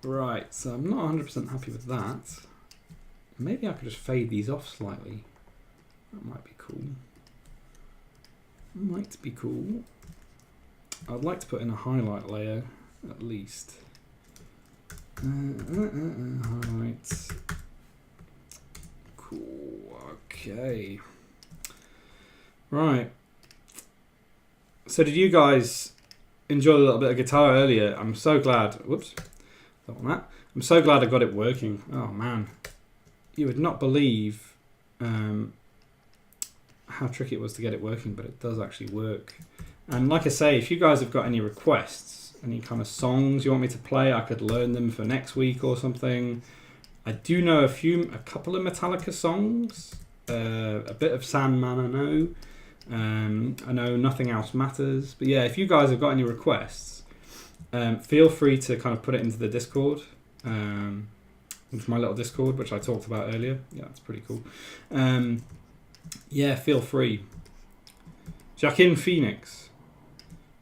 Right, so I'm not 100% happy with that. Maybe I could just fade these off slightly. That might be cool. Might be cool. I'd like to put in a highlight layer, at least. Highlights. Cool, okay. Right. So did you guys enjoy a little bit of guitar earlier? I'm so glad. Whoops. Don't want that. I'm so glad I got it working. Oh man. You would not believe how tricky it was to get it working, but it does actually work. And like I say, if you guys have got any requests, any kind of songs you want me to play, I could learn them for next week or something. I do know a couple of Metallica songs, a bit of Sandman I know Nothing Else Matters. But yeah, if you guys have got any requests, feel free to kind of put it into the Discord, into my little Discord, which I talked about earlier. Yeah, that's pretty cool. Yeah, feel free. Jacquin Phoenix.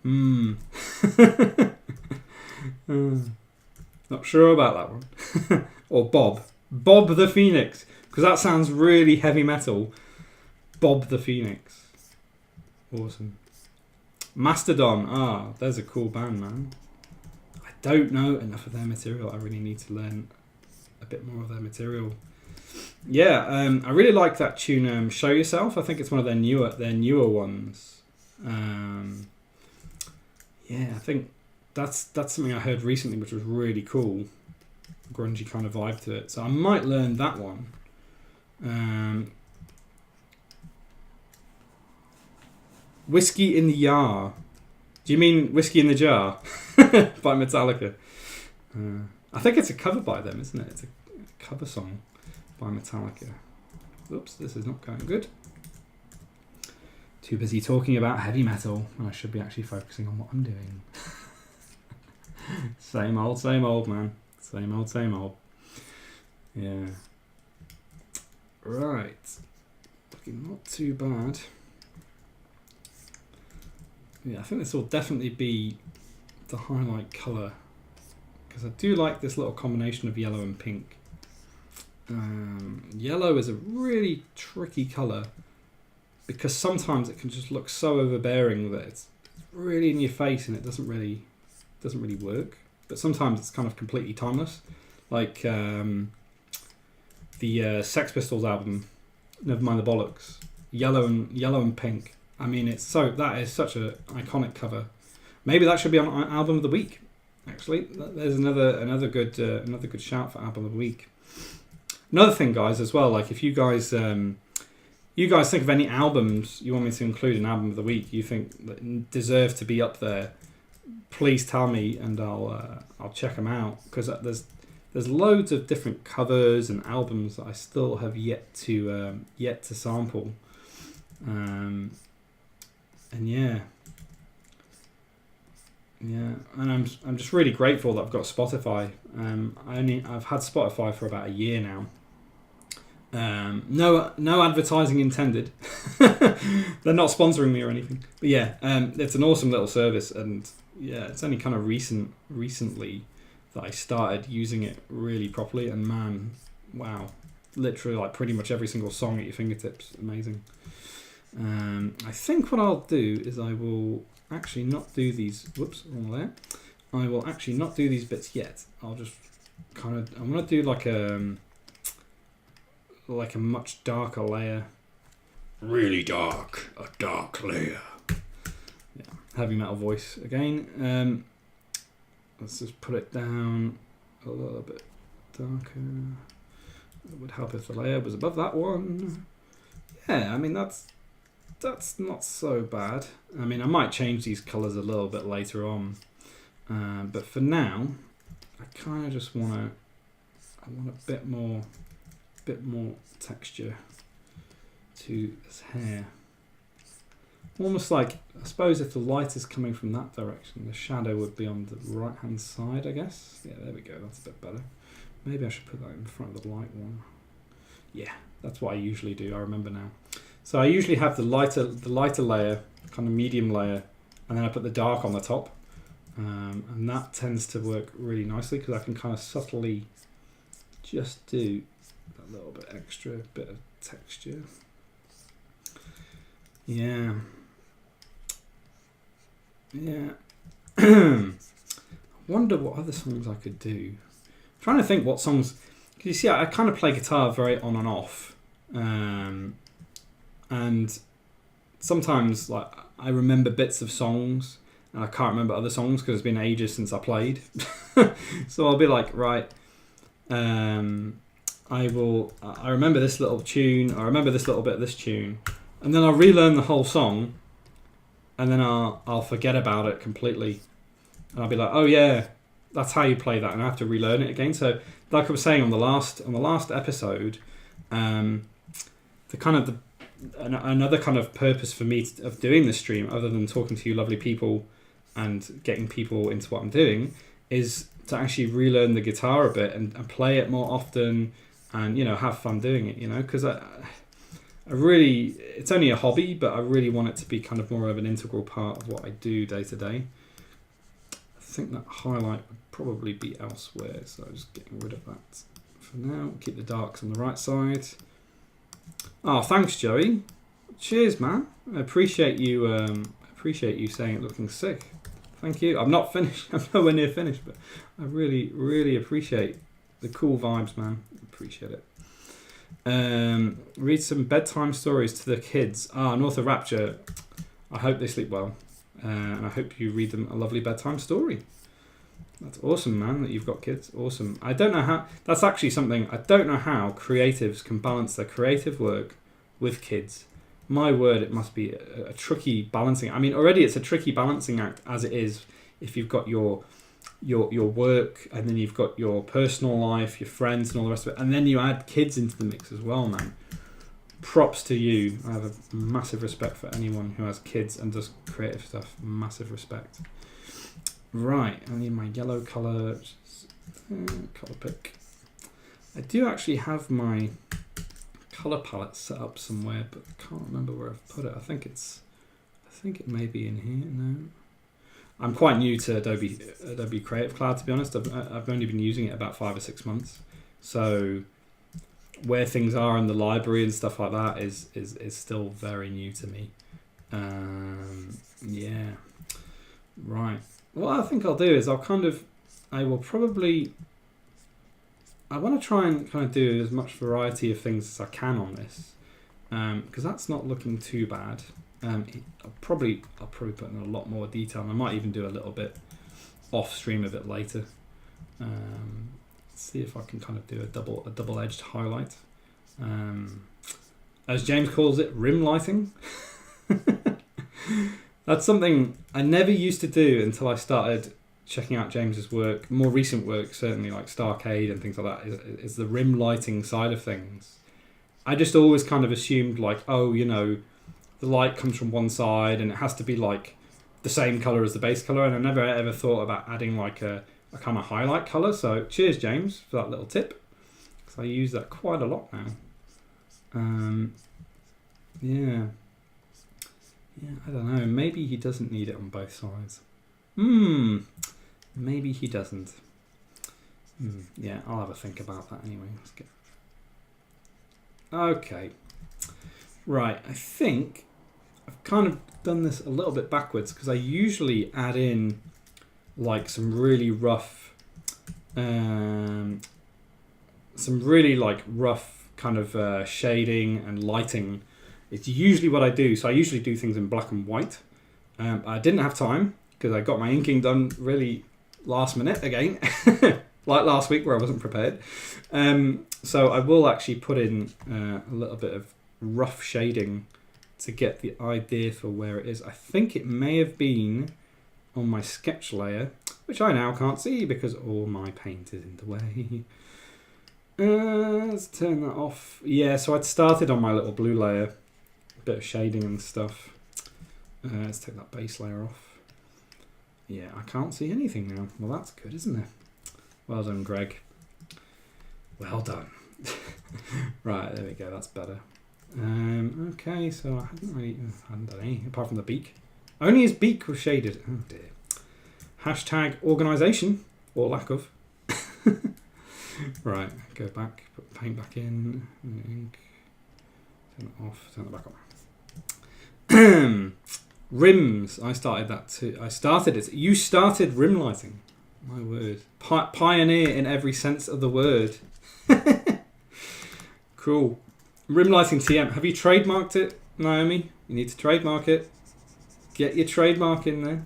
Not sure about that one. Or Bob the Phoenix, because that sounds really heavy metal. Bob the Phoenix. Awesome. Mastodon. There's a cool band, man. I don't know enough of their material. I really need to learn a bit more of their material. Yeah, I really like that tune, Show Yourself. I think it's one of their newer ones. Yeah, I think that's something I heard recently, which was really cool. Grungy kind of vibe to it. So I might learn that one. Whiskey in the Yar. Do you mean Whiskey in the Jar by Metallica? I think it's a cover by them, isn't it? It's a cover song by Metallica. Oops, this is not going good. Too busy talking about heavy metal when I should be actually focusing on what I'm doing. Same old, man. Same old. Yeah. Right. Looking not too bad. Yeah, I think this will definitely be the highlight colour, because I do like this little combination of yellow and pink. Yellow is a really tricky colour because sometimes it can just look so overbearing that it's really in your face and it doesn't really work. But sometimes it's kind of completely timeless, like the Sex Pistols album, Never Mind the Bollocks, yellow and pink. I mean, that is such an iconic cover. Maybe that should be on album of the week. Actually, there's another good shout for album of the week. Another thing, guys, as well. Like, if you guys think of any albums you want me to include in album of the week, you think that deserve to be up there, please tell me, and I'll check them out, because there's loads of different covers and albums that I still have yet to sample. And yeah, and I'm just really grateful that I've got Spotify. I've had Spotify for about a year now. No advertising intended. They're not sponsoring me or anything. But yeah, it's an awesome little service, and yeah, it's only kind of recently that I started using it really properly. And man, wow, literally like pretty much every single song at your fingertips. Amazing. I think what I'll do is I will actually not do these. Whoops, wrong layer. I will actually not do these bits yet. I'll just I'm gonna do like a much darker layer. Really dark, a dark layer. Yeah, heavy metal voice again. Let's just put it down a little bit darker. It would help if the layer was above that one. Yeah, I mean that's not so bad. I mean, I might change these colours a little bit later on, but for now, I kind of just want a bit more texture to this hair. Almost like, I suppose if the light is coming from that direction, the shadow would be on the right hand side, I guess. Yeah, there we go, that's a bit better. Maybe I should put that in front of the light one. Yeah, that's what I usually do, I remember now. So I usually have the lighter layer, kind of medium layer, and then I put the dark on the top. And that tends to work really nicely because I can kind of subtly just do a little bit extra bit of texture. Yeah. Yeah. I wonder what other songs I could do. I'm trying to think what songs, because you see I kind of play guitar very on and off. And sometimes like I remember bits of songs and I can't remember other songs because it's been ages since I played. So I'll be like, right, I remember this little tune, I remember this little bit of this tune, and then I'll relearn the whole song, and then I'll forget about it completely, and I'll be like, oh yeah, that's how you play that, and I have to relearn it again. So like I was saying on the last episode, another kind of purpose for me of doing this stream, other than talking to you lovely people and getting people into what I'm doing, is to actually relearn the guitar a bit and play it more often, and have fun doing it. Because I really, it's only a hobby, but I really want it to be kind of more of an integral part of what I do day to day. I think that highlight would probably be elsewhere, so I'm just getting rid of that for now. Keep the darks on the right side. Oh, thanks, Joey. Cheers, man. I appreciate you saying it looking sick. Thank you. I'm not finished. I'm nowhere near finished, but I really, really appreciate the cool vibes, man. Appreciate it. Read some bedtime stories to the kids. North of Rapture. I hope they sleep well, and I hope you read them a lovely bedtime story. That's awesome, man, that you've got kids. Awesome. I don't know how... That's actually something... I don't know how creatives can balance their creative work with kids. My word, it must be a tricky balancing... I mean, already it's a tricky balancing act as it is if you've got your work, and then you've got your personal life, your friends and all the rest of it, and then you add kids into the mix as well, man. Props to you. I have a massive respect for anyone who has kids and does creative stuff. Massive respect. Right, I need my yellow colour, which is colour pick. I do actually have my colour palette set up somewhere, but I can't remember where I've put it. I think it may be in here. No, I'm quite new to Adobe Creative Cloud, to be honest. I've only been using it about 5 or 6 months, so where things are in the library and stuff like that is still very new to me. Yeah, right. What I think I'll do is I want to try and kind of do as much variety of things as I can on this, because that's not looking too bad. I'll probably put in a lot more detail, and I might even do a little bit off stream a bit later. See if I can kind of do a double-edged highlight, as James calls it, rim lighting. That's something I never used to do until I started checking out James's work, more recent work, certainly like Starcade and things like that, is the rim lighting side of things. I just always kind of assumed like, the light comes from one side and it has to be like the same colour as the base colour, and I never ever thought about adding like a kind of highlight colour. So cheers, James, for that little tip, because I use that quite a lot now. Yeah, I don't know. Maybe he doesn't need it on both sides. Maybe he doesn't. Yeah, I'll have a think about that anyway. Let's get... Okay. Right, I think I've kind of done this a little bit backwards, because I usually add in like some really rough kind of shading and lighting. It's usually what I do. So I usually do things in black and white. I didn't have time because I got my inking done really last minute again, like last week where I wasn't prepared. So I will actually put in a little bit of rough shading to get the idea for where it is. I think it may have been on my sketch layer, which I now can't see because all my paint is in the way. Let's turn that off. Yeah, so I'd started on my little blue layer, a bit of shading and stuff. Let's take that base layer off. Yeah, I can't see anything now. Well, that's good, isn't it? Well done, Greg. Well done. Right, there we go. That's better. Okay, so I hadn't done any apart from the beak. Only his beak was shaded. Oh dear. Hashtag organisation or lack of. Right, go back, put paint back in, ink, turn it off, turn it back on. Rims, I started that too. You started rim lighting. My word. Pioneer in every sense of the word. Cool. Rim lighting TM. Have you trademarked it, Naomi? You need to trademark it. Get your trademark in there.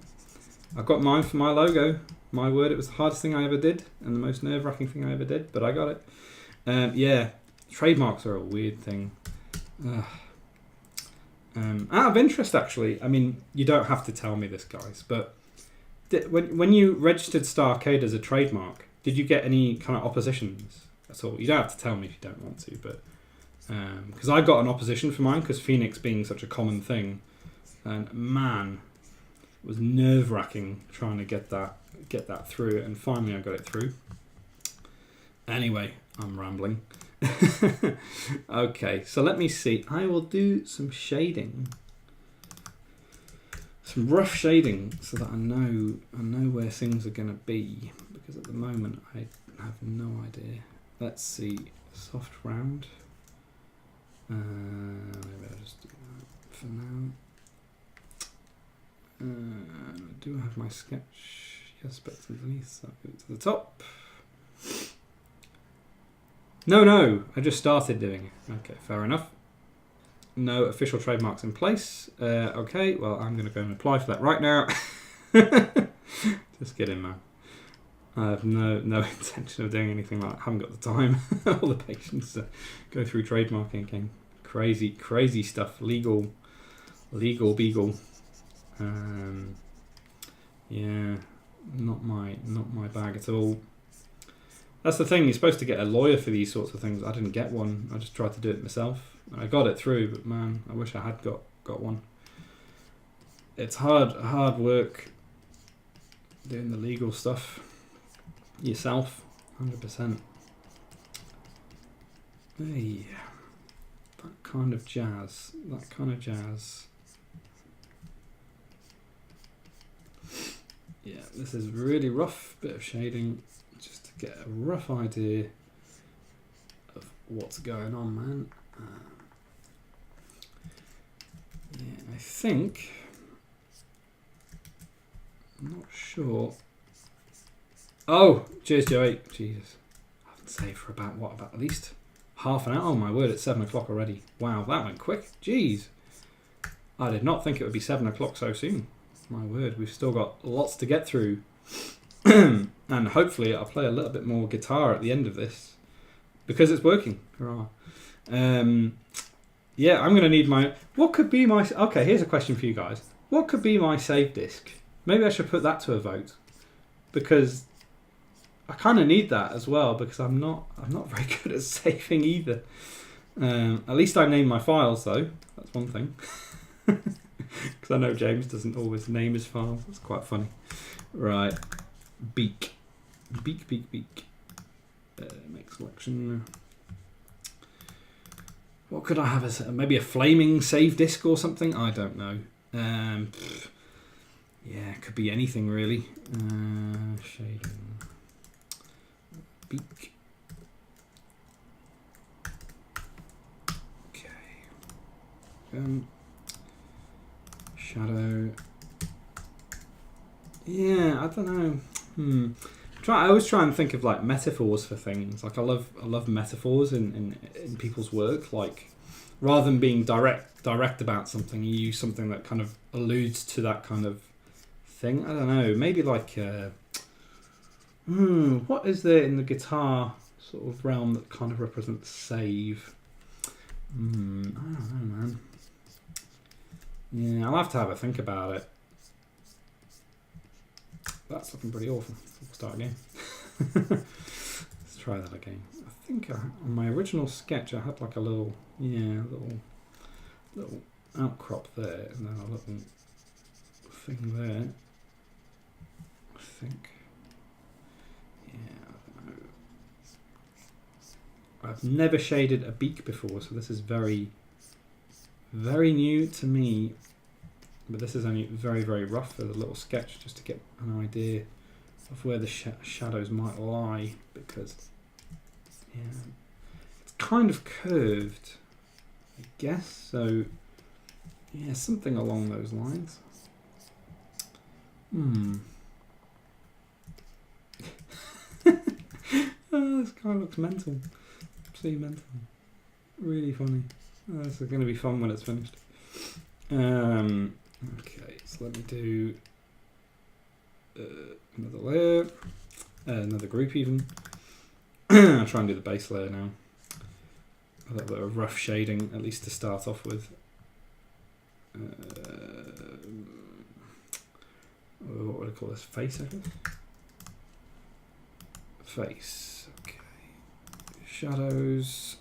I've got mine for my logo. My word, it was the hardest thing I ever did and the most nerve-wracking thing I ever did, but I got it. Yeah, trademarks are a weird thing. Out of interest, actually, I mean, you don't have to tell me this, guys, but when you registered Starcade as a trademark, did you get any kind of oppositions at all? You don't have to tell me if you don't want to, but because I got an opposition for mine because Phoenix being such a common thing, and man, it was nerve-wracking trying to get that through, and finally I got it through. Anyway, I'm rambling. Okay, so let me see. I will do some shading, some rough shading, so that I know where things are going to be. Because at the moment I have no idea. Let's see, soft round. Maybe I'll just do that for now. I do have my sketch. Yes, but underneath, so I'll go to the top. No, I just started doing it. Okay, fair enough. No official trademarks in place. Okay, well, I'm going to go and apply for that right now. Just kidding, man. I have no intention of doing anything like that. I haven't got the time or the patience to go through trademarking again. Crazy stuff. Legal beagle. Yeah, not my bag at all. That's the thing, you're supposed to get a lawyer for these sorts of things. I didn't get one. I just tried to do it myself. I got it through, but man, I wish I had got one. It's hard work doing the legal stuff yourself, 100%. Hey, that kind of jazz. Yeah, this is really rough, bit of shading, just to get a rough idea of what's going on, man. Yeah, I think, I'm not sure. Oh, cheers, Joey. Jesus, I haven't saved for about at least half an hour. Oh my word, it's 7 o'clock already. Wow, that went quick. Jeez, I did not think it would be 7 o'clock so soon. My word, we've still got lots to get through. And hopefully I'll play a little bit more guitar at the end of this because it's working. Hurrah. Yeah, I'm going to need my... What could be my... Okay, here's a question for you guys. What could be my save disc? Maybe I should put that to a vote because I kind of need that as well because I'm not very good at saving either. At least I name my files though. That's one thing. Because I know James doesn't always name his files. It's quite funny. Right. Beak. Make selection. What could I have as maybe a flaming save disc or something? I don't know. Yeah, it could be anything really. Shading. Beak. Okay. Shadow. Yeah, I don't know. I always try and think of like metaphors for things. Like I love metaphors in people's work. Like rather than being direct about something, you use something that kind of alludes to that kind of thing. I don't know. Maybe like what is there in the guitar sort of realm that kind of represents save? I don't know, man. Yeah, I'll have to have a think about it. That's looking pretty awful. We'll start again. Let's try that again. I think on my original sketch I had like a little outcrop there and then a little thing there. I think. Yeah, I don't know. I've never shaded a beak before, so this is very very new to me, but this is only very, very rough as a little sketch just to get an idea of where the shadows might lie, because yeah, it's kind of curved, I guess, so yeah, something along those lines. Oh, this guy looks mental. Absolutely mental. Really funny. Oh, this is going to be fun when it's finished. Okay, so let me do another layer, another group even. I'll try and do the base layer now. A little bit of rough shading, at least to start off with. What would I call this? Face, I guess? Face, okay. Shadows.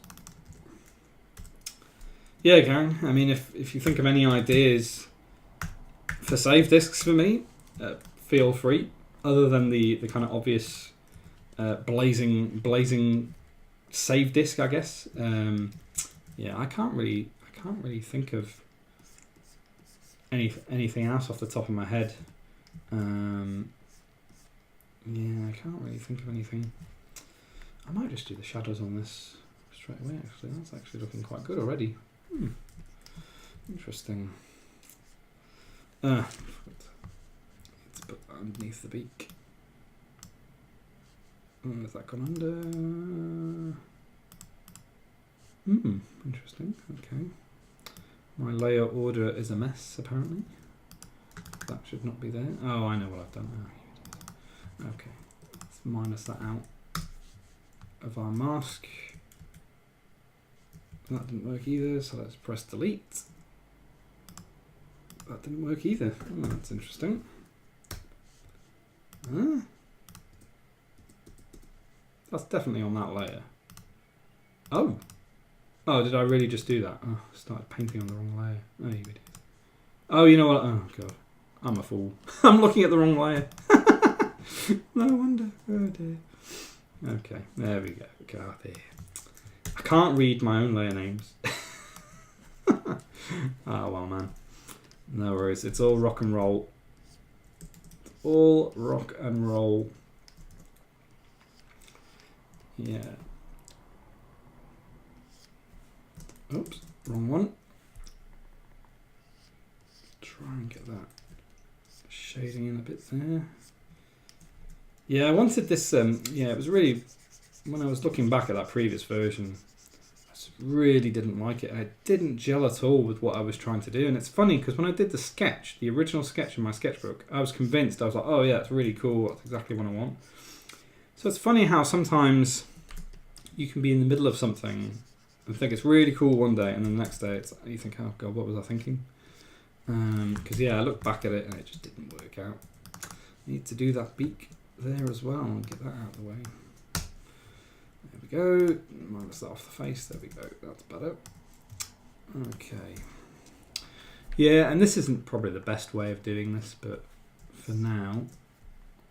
Yeah, gang. I mean, if you think of any ideas for save discs for me, feel free. Other than the kind of obvious blazing save disc, I guess. Yeah, I can't really think of anything else off the top of my head. Yeah, I can't really think of anything. I might just do the shadows on this straight away. Actually, that's actually looking quite good already. Interesting. Let's put that underneath the beak. Has that gone under? Interesting. Okay. My layer order is a mess, apparently. That should not be there. Oh, I know what I've done now. Okay. Let's minus that out of our mask. That didn't work either, so let's press delete. That didn't work either. Oh, that's interesting. That's definitely on that layer. Oh! Oh, did I really just do that? Oh, I started painting on the wrong layer. Oh, you idiot. Oh, you know what? Oh, God. I'm a fool. I'm looking at the wrong layer. No wonder. Oh, dear. Okay, there we go. God, there. I can't read my own layer names. Oh, well, man. No worries. It's all rock and roll. It's all rock and roll. Yeah. Oops, wrong one. Try and get that shading in a bit there. Yeah, I wanted this, yeah, it was really, when I was looking back at that previous version, I just really didn't like it. It didn't gel at all with what I was trying to do. And it's funny, because when I did the sketch, the original sketch in my sketchbook, I was convinced, I was like, oh yeah, it's really cool, that's exactly what I want. So it's funny how sometimes you can be in the middle of something and think it's really cool one day, and then the next day it's, you think, oh God, what was I thinking? Because yeah, I look back at it and it just didn't work out. Need to do that beak there as well and get that out of the way. There we go. Minus that off the face. There we go. That's better. Okay. Yeah, and this isn't probably the best way of doing this, but for now,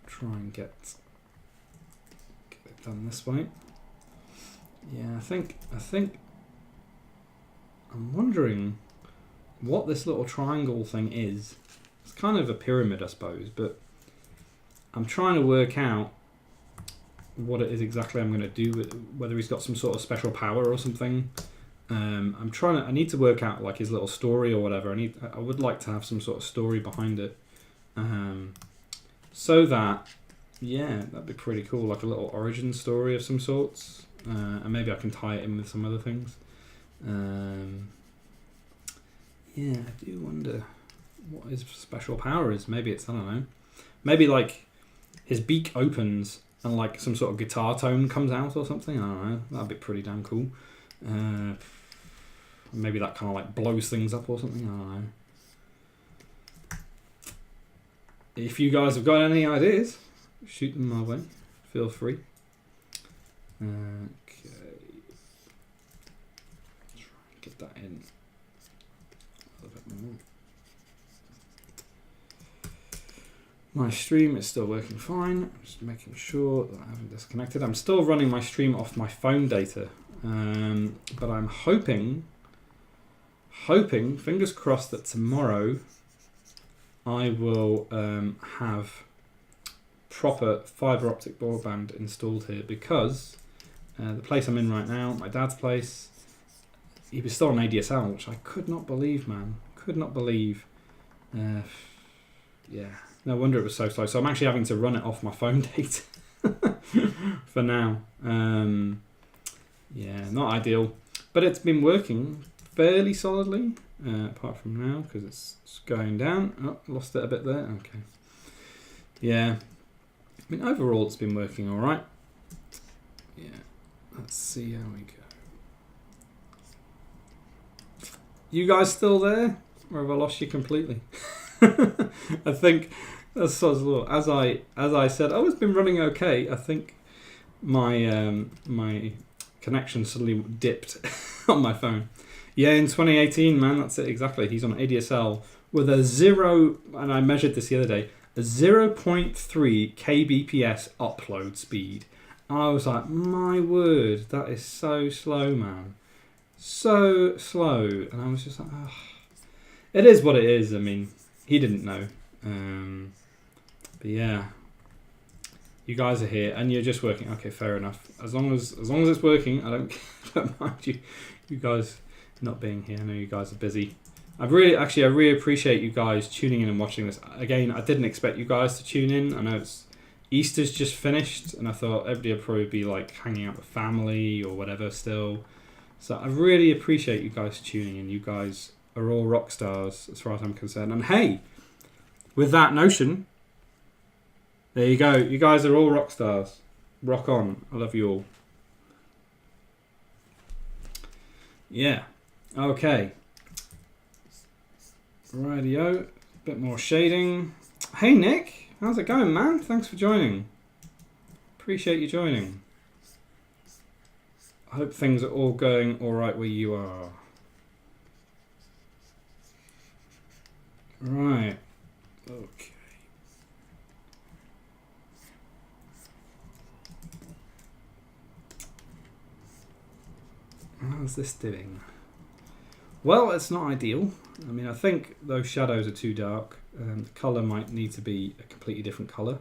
try and get it done this way. Yeah, I think I'm wondering what this little triangle thing is. It's kind of a pyramid, I suppose, but I'm trying to work out what it is exactly I'm going to do with, whether he's got some sort of special power or something. I need to work out like his little story or whatever. I would like to have some sort of story behind it, so that, yeah, that'd be pretty cool, like a little origin story of some sorts, and maybe I can tie it in with some other things. Yeah, I do wonder what his special power is. Maybe it's, I don't know, maybe like his beak opens and like some sort of guitar tone comes out or something. I don't know. That'd be pretty damn cool. Maybe that kind of like blows things up or something. I don't know. If you guys have got any ideas, shoot them my way. Feel free. Okay. Try and get that in a little bit more. My stream is still working fine. I'm just making sure that I haven't disconnected. I'm still running my stream off my phone data, but I'm hoping hoping, fingers crossed, that tomorrow I will have proper fibre optic broadband installed here, because the place I'm in right now, my dad's place, he was still on ADSL, which I could not believe, man. Could not believe. Yeah, no wonder it was so slow. So I'm actually having to run it off my phone data for now. Yeah, not ideal, but it's been working fairly solidly, apart from now, because it's going down. Oh, lost it a bit there. Okay. Yeah, I mean, overall it's been working all right. Yeah, let's see how we go. You guys still there, or have I lost you completely? I think that's sort of, as I said, oh, it's been running okay. I think my my connection suddenly dipped on my phone. Yeah, in 2018, man, that's it exactly. He's on ADSL with a 0, and I measured this the other day, a 0.3 kbps upload speed. I was like, my word, that is so slow, man. So slow. And I was just like, oh. It is what it is. I mean, he didn't know. But yeah, you guys are here and you're just working. Okay, fair enough. As long as it's working, I don't mind you guys not being here. I know you guys are busy. I really appreciate you guys tuning in and watching this. Again, I didn't expect you guys to tune in. I know Easter's just finished, and I thought everybody would probably be like hanging out with family or whatever still. So I really appreciate you guys tuning in. You guys are all rock stars as far as I'm concerned. And hey, with that notion, there you go. You guys are all rock stars. Rock on. I love you all. Yeah. Okay. Rightio. Bit more shading. Hey Nick, how's it going, man? Thanks for joining. Appreciate you joining. I hope things are all going all right where you are. Right. Okay. How's this doing? Well, it's not ideal. I mean, I think those shadows are too dark. The colour might need to be a completely different colour.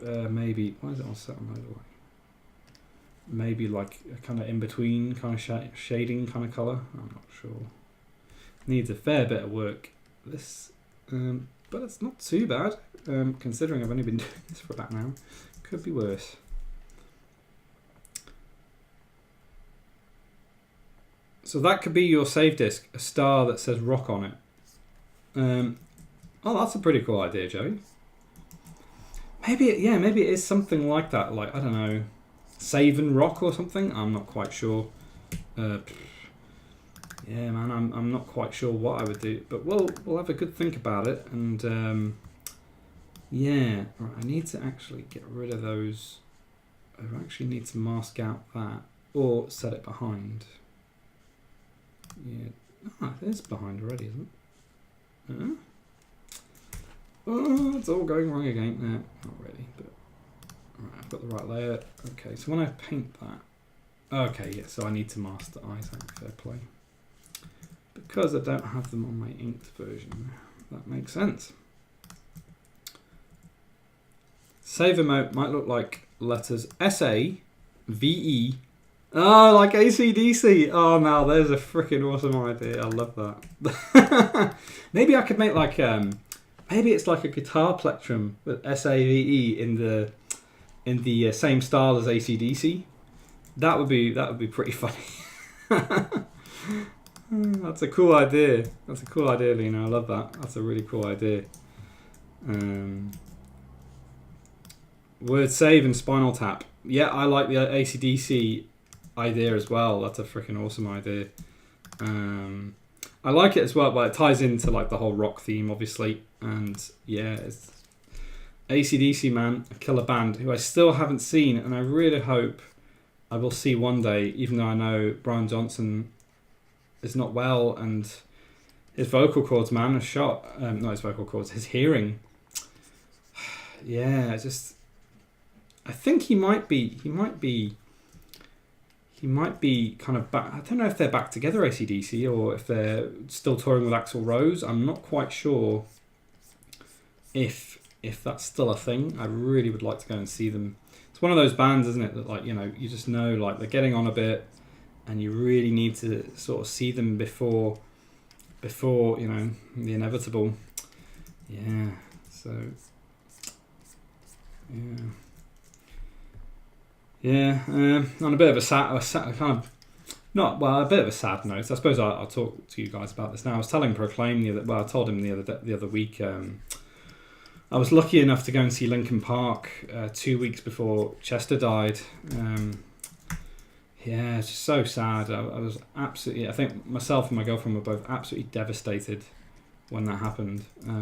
Maybe, why is it all set on overlay? Maybe like a kind of in-between kind of shading kind of colour. I'm not sure. Needs a fair bit of work. This, but it's not too bad, considering I've only been doing this for about an hour. Could be worse. So that could be your save disk, a star that says rock on it. Oh, that's a pretty cool idea, Joey. Maybe it is something like that. Like, I don't know, save and rock or something. I'm not quite sure. Yeah, man, I'm not quite sure what I would do, but we'll have a good think about it. And yeah, right, I need to actually get rid of those. I actually need to mask out that or set it behind. Yeah, it is behind already, isn't it? Oh, it's all going wrong again. No, not really, but alright, I've got the right layer. Okay, so when I paint that, okay, yeah, so I need to mask the eyes out. Fair play, because I don't have them on my inked version. That makes sense. Save emote might look like letters S-A-V-E. Oh, like AC/DC. Oh, now there's a freaking awesome idea. I love that. Maybe I could make like maybe it's like a guitar plectrum with S-A-V-E in the same style as AC/DC. That would be pretty funny. That's a cool idea. That's a cool idea, Lena. I love that. That's a really cool idea. Word save and Spinal Tap. Yeah, I like the AC/DC idea as well. That's a freaking awesome idea. I like it as well, but it ties into like the whole rock theme, obviously. And yeah, it's AC/DC, man, a killer band who I still haven't seen, and I really hope I will see one day, even though I know Brian Johnson is not well and his vocal cords, man, are shot. Not his vocal cords, his hearing. Yeah, I think he might be he might be kind of back. I don't know if they're back together, AC/DC, or if they're still touring with Axl Rose. I'm not quite sure if that's still a thing. I really would like to go and see them. It's one of those bands, isn't it, that like, you know, you just know like they're getting on a bit, and you really need to sort of see them before you know the inevitable. Yeah. So. Yeah. On a bit of a sad kind of a bit of a sad note. I suppose I'll talk to you guys about this now. I was telling Proclaim I told him the other week. I was lucky enough to go and see Linkin Park 2 weeks before Chester died. Yeah, it's just so sad. I was absolutely. I think myself and my girlfriend were both absolutely devastated when that happened. We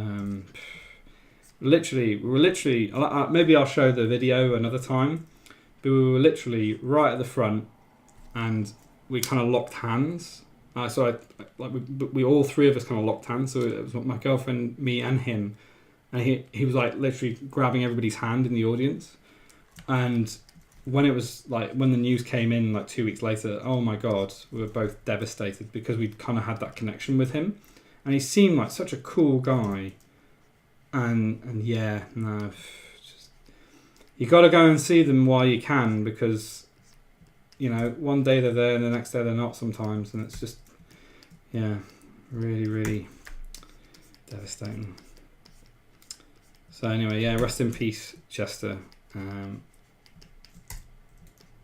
were literally. Maybe I'll show the video another time. But we were literally right at the front, and we kind of locked hands. We all three of us kind of locked hands. So it was my girlfriend, me, and him. And he was like literally grabbing everybody's hand in the audience. And when the news came in like 2 weeks later, oh my God, we were both devastated because we'd kind of had that connection with him. And he seemed like such a cool guy. And yeah, no, just, you got to go and see them while you can, because, you know, one day they're there and the next day they're not sometimes. And it's just, yeah, really, really devastating. So anyway, yeah, rest in peace, Chester.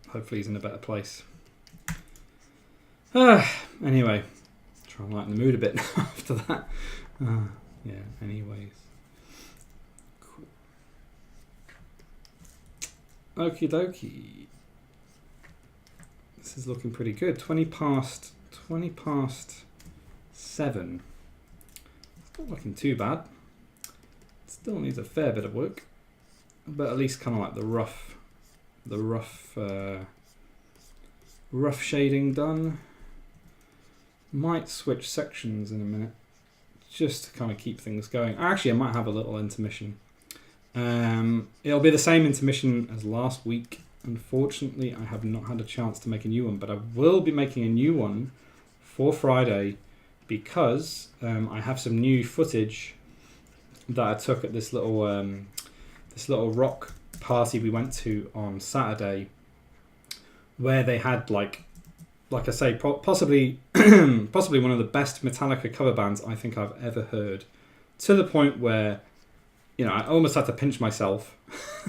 Hopefully he's in a better place. Anyway, try and lighten the mood a bit after that. Yeah, anyways. Cool. Okie dokie. This is looking pretty good. 20 past 7. It's not looking too bad. Still needs a fair bit of work, but at least kind of like the rough shading done. Might switch sections in a minute just to kind of keep things going. Actually, I might have a little intermission. It'll be the same intermission as last week. Unfortunately, I have not had a chance to make a new one, but I will be making a new one for Friday because I have some new footage that I took at this little rock party we went to on Saturday, where they had like I say, possibly one of the best Metallica cover bands I think I've ever heard, to the point where, you know, I almost had to pinch myself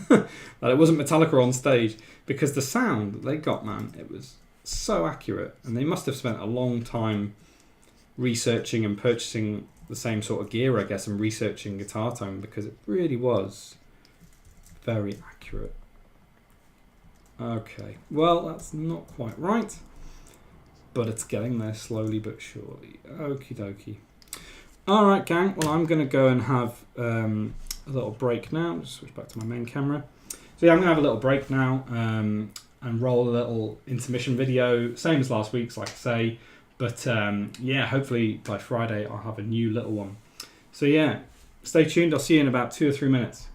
that it wasn't Metallica on stage, because the sound that they got, man, it was so accurate, and they must have spent a long time researching and purchasing the same sort of gear, I guess, and researching guitar tone, because it really was very accurate. Okay, well, that's not quite right, but it's getting there slowly but surely. Okie dokie. Alright, gang, well, I'm going to go and have a little break now. Just switch back to my main camera. So yeah, I'm going to have a little break now and roll a little intermission video, same as last week's, like I say. But yeah, hopefully by Friday I'll have a new little one. So yeah, stay tuned. I'll see you in about 2 or 3 minutes.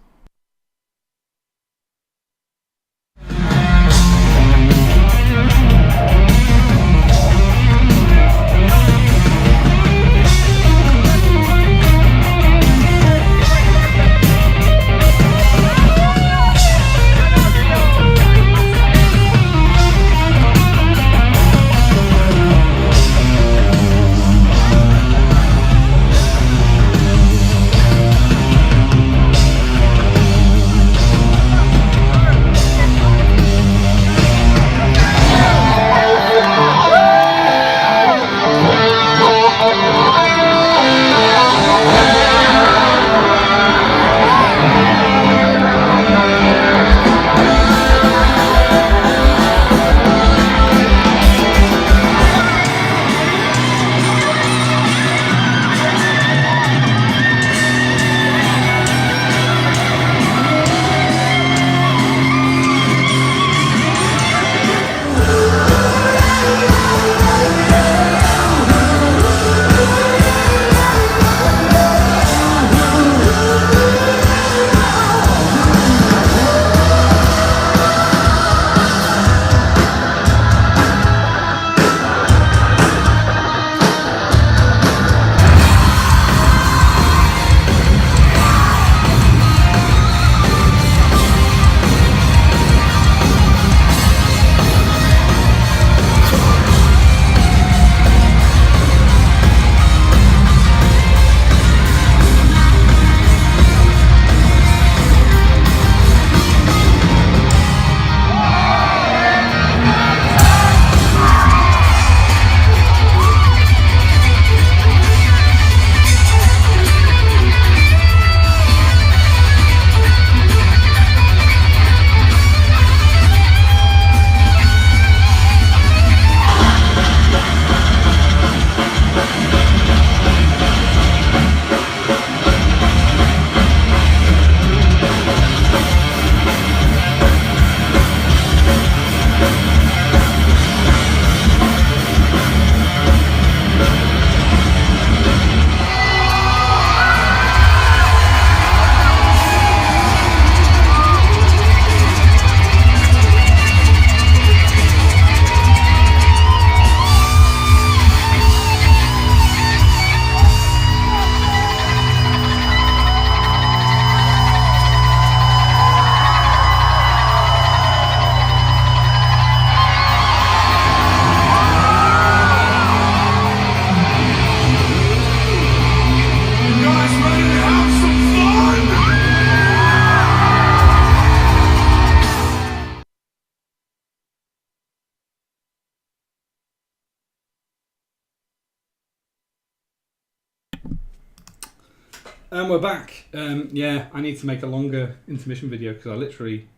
And we're back. Yeah, I need to make a longer intermission video because I literally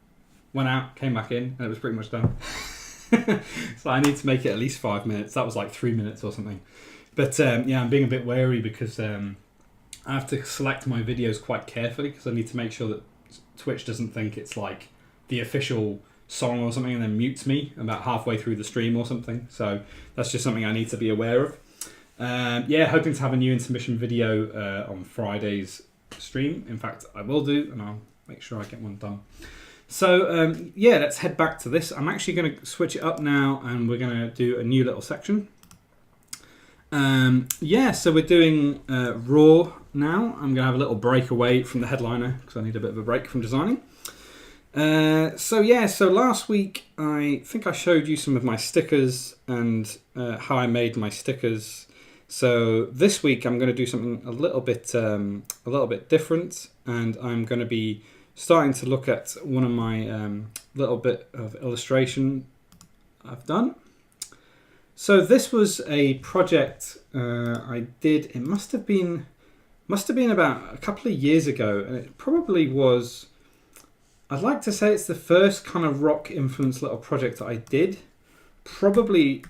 went out, came back in, and it was pretty much done. So I need to make it at least 5 minutes. That was like 3 minutes or something. But yeah, I'm being a bit wary because I have to select my videos quite carefully because I need to make sure that Twitch doesn't think it's like the official song or something and then mutes me about halfway through the stream or something. So that's just something I need to be aware of. Yeah, hoping to have a new intermission video on Friday's stream. In fact, I will do, and I'll make sure I get one done. So yeah, let's head back to this. I'm actually going to switch it up now, and we're going to do a new little section. Yeah, so we're doing Raw now. I'm going to have a little break away from the headliner because I need a bit of a break from designing. So yeah, so last week I think I showed you some of my stickers and how I made my stickers. So this week I'm going to do something a little bit different, and I'm going to be starting to look at one of my little bit of illustration I've done. So this was a project I did. It must have been about a couple of years ago, and it probably was. I'd like to say it's the first kind of rock influenced little project that I did, probably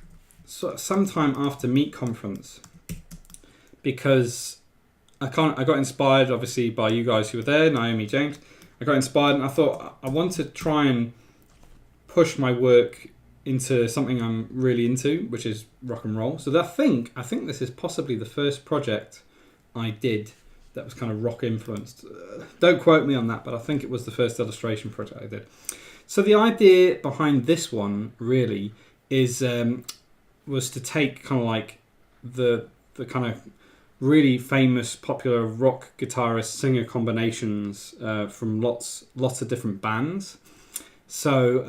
sometime after Meet Conference, because I got inspired obviously by you guys who were there, Naomi, James. I got inspired and I thought I want to try and push my work into something I'm really into, which is rock and roll. So I think this is possibly the first project I did that was kind of rock influenced. Don't quote me on that, but I think it was the first illustration project I did. So the idea behind this one really is was to take kind of like the kind of really famous popular rock guitarist singer combinations from lots of different bands. So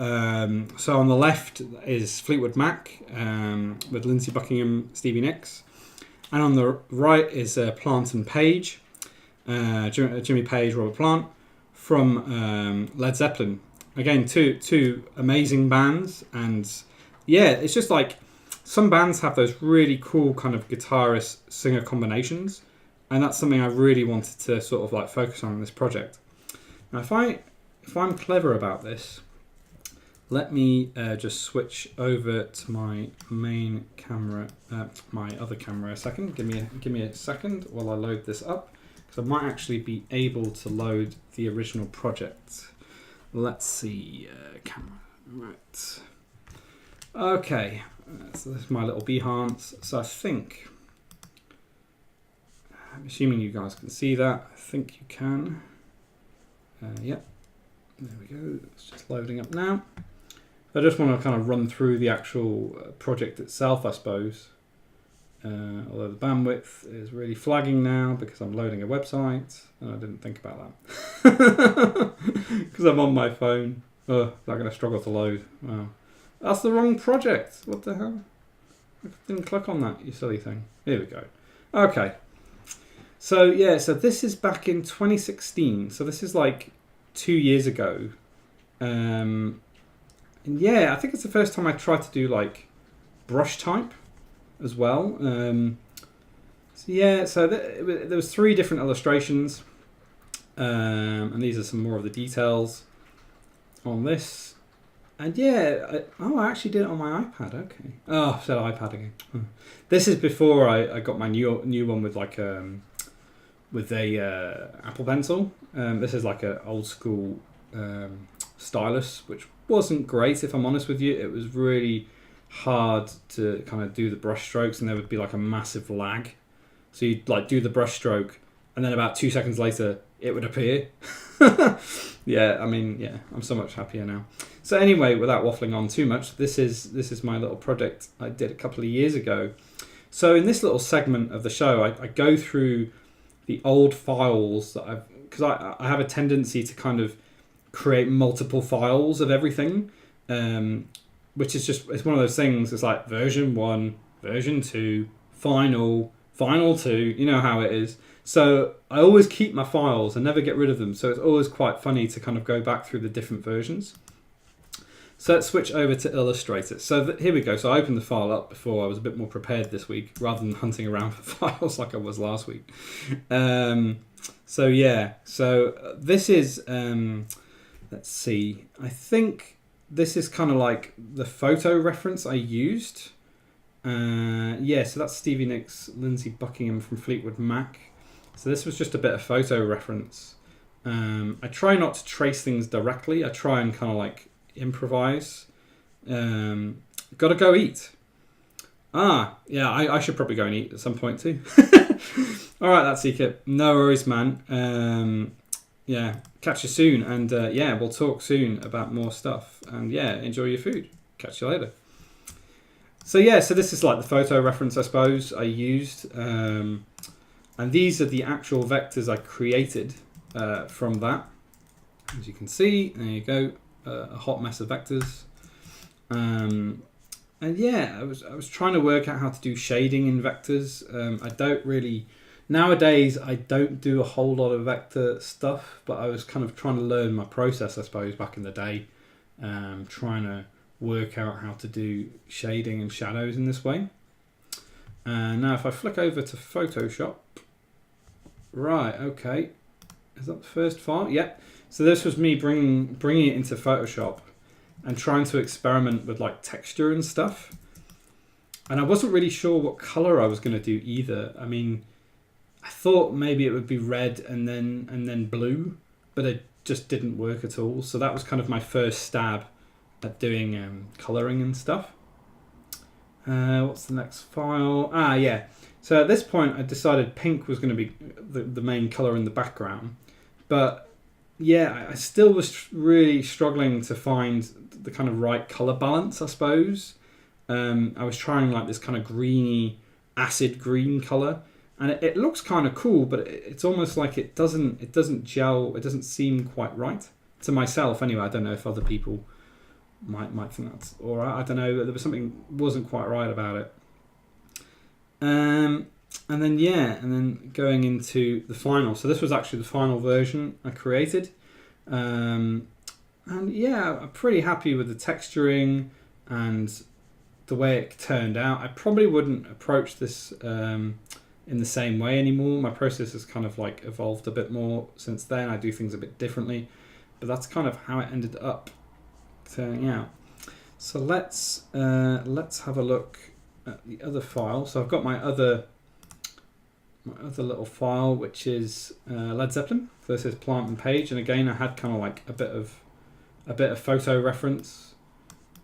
so on the left is Fleetwood Mac with Lindsey Buckingham, Stevie Nicks, and on the right is Plant and Page, Jimmy Page, Robert Plant from Led Zeppelin. Again, two amazing bands, and yeah, it's just like some bands have those really cool kind of guitarist singer combinations, and that's something I really wanted to sort of like focus on in this project. Now, if I'm clever about this, let me just switch over to my main camera, my other camera a second. Give me a second while I load this up, because I might actually be able to load the original project. Let's see, camera, right. Okay, so this is my little Behance. So I think, I'm assuming you guys can see that. I think you can. Yep, there we go. It's just loading up now. I just want to kind of run through the actual project itself, I suppose. Although the bandwidth is really flagging now because I'm loading a website. And I didn't think about that. Because I'm on my phone. Oh, I'm going to struggle to load. Wow. That's the wrong project. What the hell? I didn't click on that, you silly thing. Here we go. Okay. So yeah, so this is back in 2016. So this is like 2 years ago. And yeah, I think it's the first time I tried to do like brush type as well. So yeah, so there was 3 different illustrations, and these are some more of the details on this. And yeah, I actually did it on my iPad. Okay. Oh, I said iPad again. This is before I got my new one with like with a Apple Pencil. This is like an old school stylus, which wasn't great, if I'm honest with you. It was really hard to kind of do the brush strokes, and there would be like a massive lag. So you'd like do the brush stroke, and then about 2 seconds later it would appear. Yeah, I mean, yeah, I'm so much happier now. So anyway, without waffling on too much, this is my little project I did a couple of years ago. So in this little segment of the show, I go through the old files that because I have a tendency to kind of create multiple files of everything, which is just, it's one of those things. It's like version 1, version 2, final 2, you know how it is. So I always keep my files and never get rid of them. So it's always quite funny to kind of go back through the different versions. So let's switch over to Illustrator. So here we go. So I opened the file up before. I was a bit more prepared this week rather than hunting around for files like I was last week. So yeah, so this is, let's see, I think this is kind of like the photo reference I used. Yeah, so that's Stevie Nicks, Lindsay Buckingham from Fleetwood Mac. So this was just a bit of photo reference. I try not to trace things directly. I try and kind of like improvise. Gotta go eat. Yeah, I should probably go and eat at some point too. All right, that's it. No worries, man. Yeah, catch you soon. And yeah, we'll talk soon about more stuff. And yeah, enjoy your food. Catch you later. So yeah, so this is like the photo reference, I suppose, I used. And these are the actual vectors I created from that. As you can see, there you go, a hot mess of vectors. And yeah, I was trying to work out how to do shading in vectors. I don't really, nowadays I don't do a whole lot of vector stuff, but I was kind of trying to learn my process, I suppose, back in the day. Trying to work out how to do shading and shadows in this way. Now if I flick over to Photoshop, right, okay, is that the first file? Yep. So this was me bringing it into Photoshop and trying to experiment with like texture and stuff. And I wasn't really sure what color I was going to do either. I mean, I thought maybe it would be red and then blue, but it just didn't work at all. So that was kind of my first stab at doing coloring and stuff. What's the next file? Yeah. So at this point, I decided pink was going to be the main color in the background. But yeah, I still was really struggling to find the kind of right color balance, I suppose. I was trying like this kind of greeny, acid green color, and it looks kind of cool, but it's almost like it doesn't gel. It doesn't seem quite right to myself, anyway. I don't know if other people might think that's all right. I don't know. There was something wasn't quite right about it. And then going into the final. So this was actually the final version I created. And yeah, I'm pretty happy with the texturing and the way it turned out. I probably wouldn't approach this in the same way anymore. My process has kind of like evolved a bit more since then. I do things a bit differently, but that's kind of how it ended up turning out. So let's have a look at the other file. So I've got my other little file, which is Led Zeppelin. So this is Plant and Page, and again I had kind of like a bit of photo reference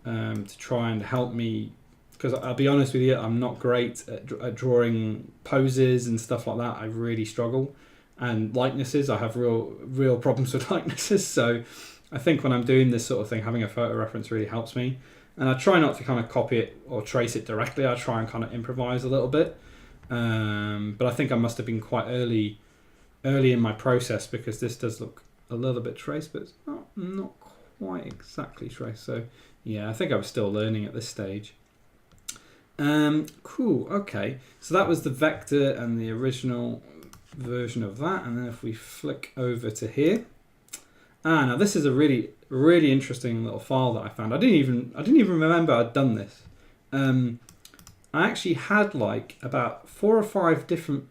to try and help me, because I'll be honest with you, I'm not great at drawing poses and stuff like that. I really struggle, and likenesses, I have real problems with likenesses. So I think when I'm doing this sort of thing, having a photo reference really helps me. And I try not to kind of copy it or trace it directly. I try and kind of improvise a little bit. But I think I must have been quite early in my process, because this does look a little bit traced, but it's not quite exactly traced. So yeah, I think I was still learning at this stage. Cool, okay. So that was the vector and the original version of that. And then if we flick over to here, now this is a really interesting little file that I found. I didn't even remember I'd done this. I actually had like about 4 or 5 different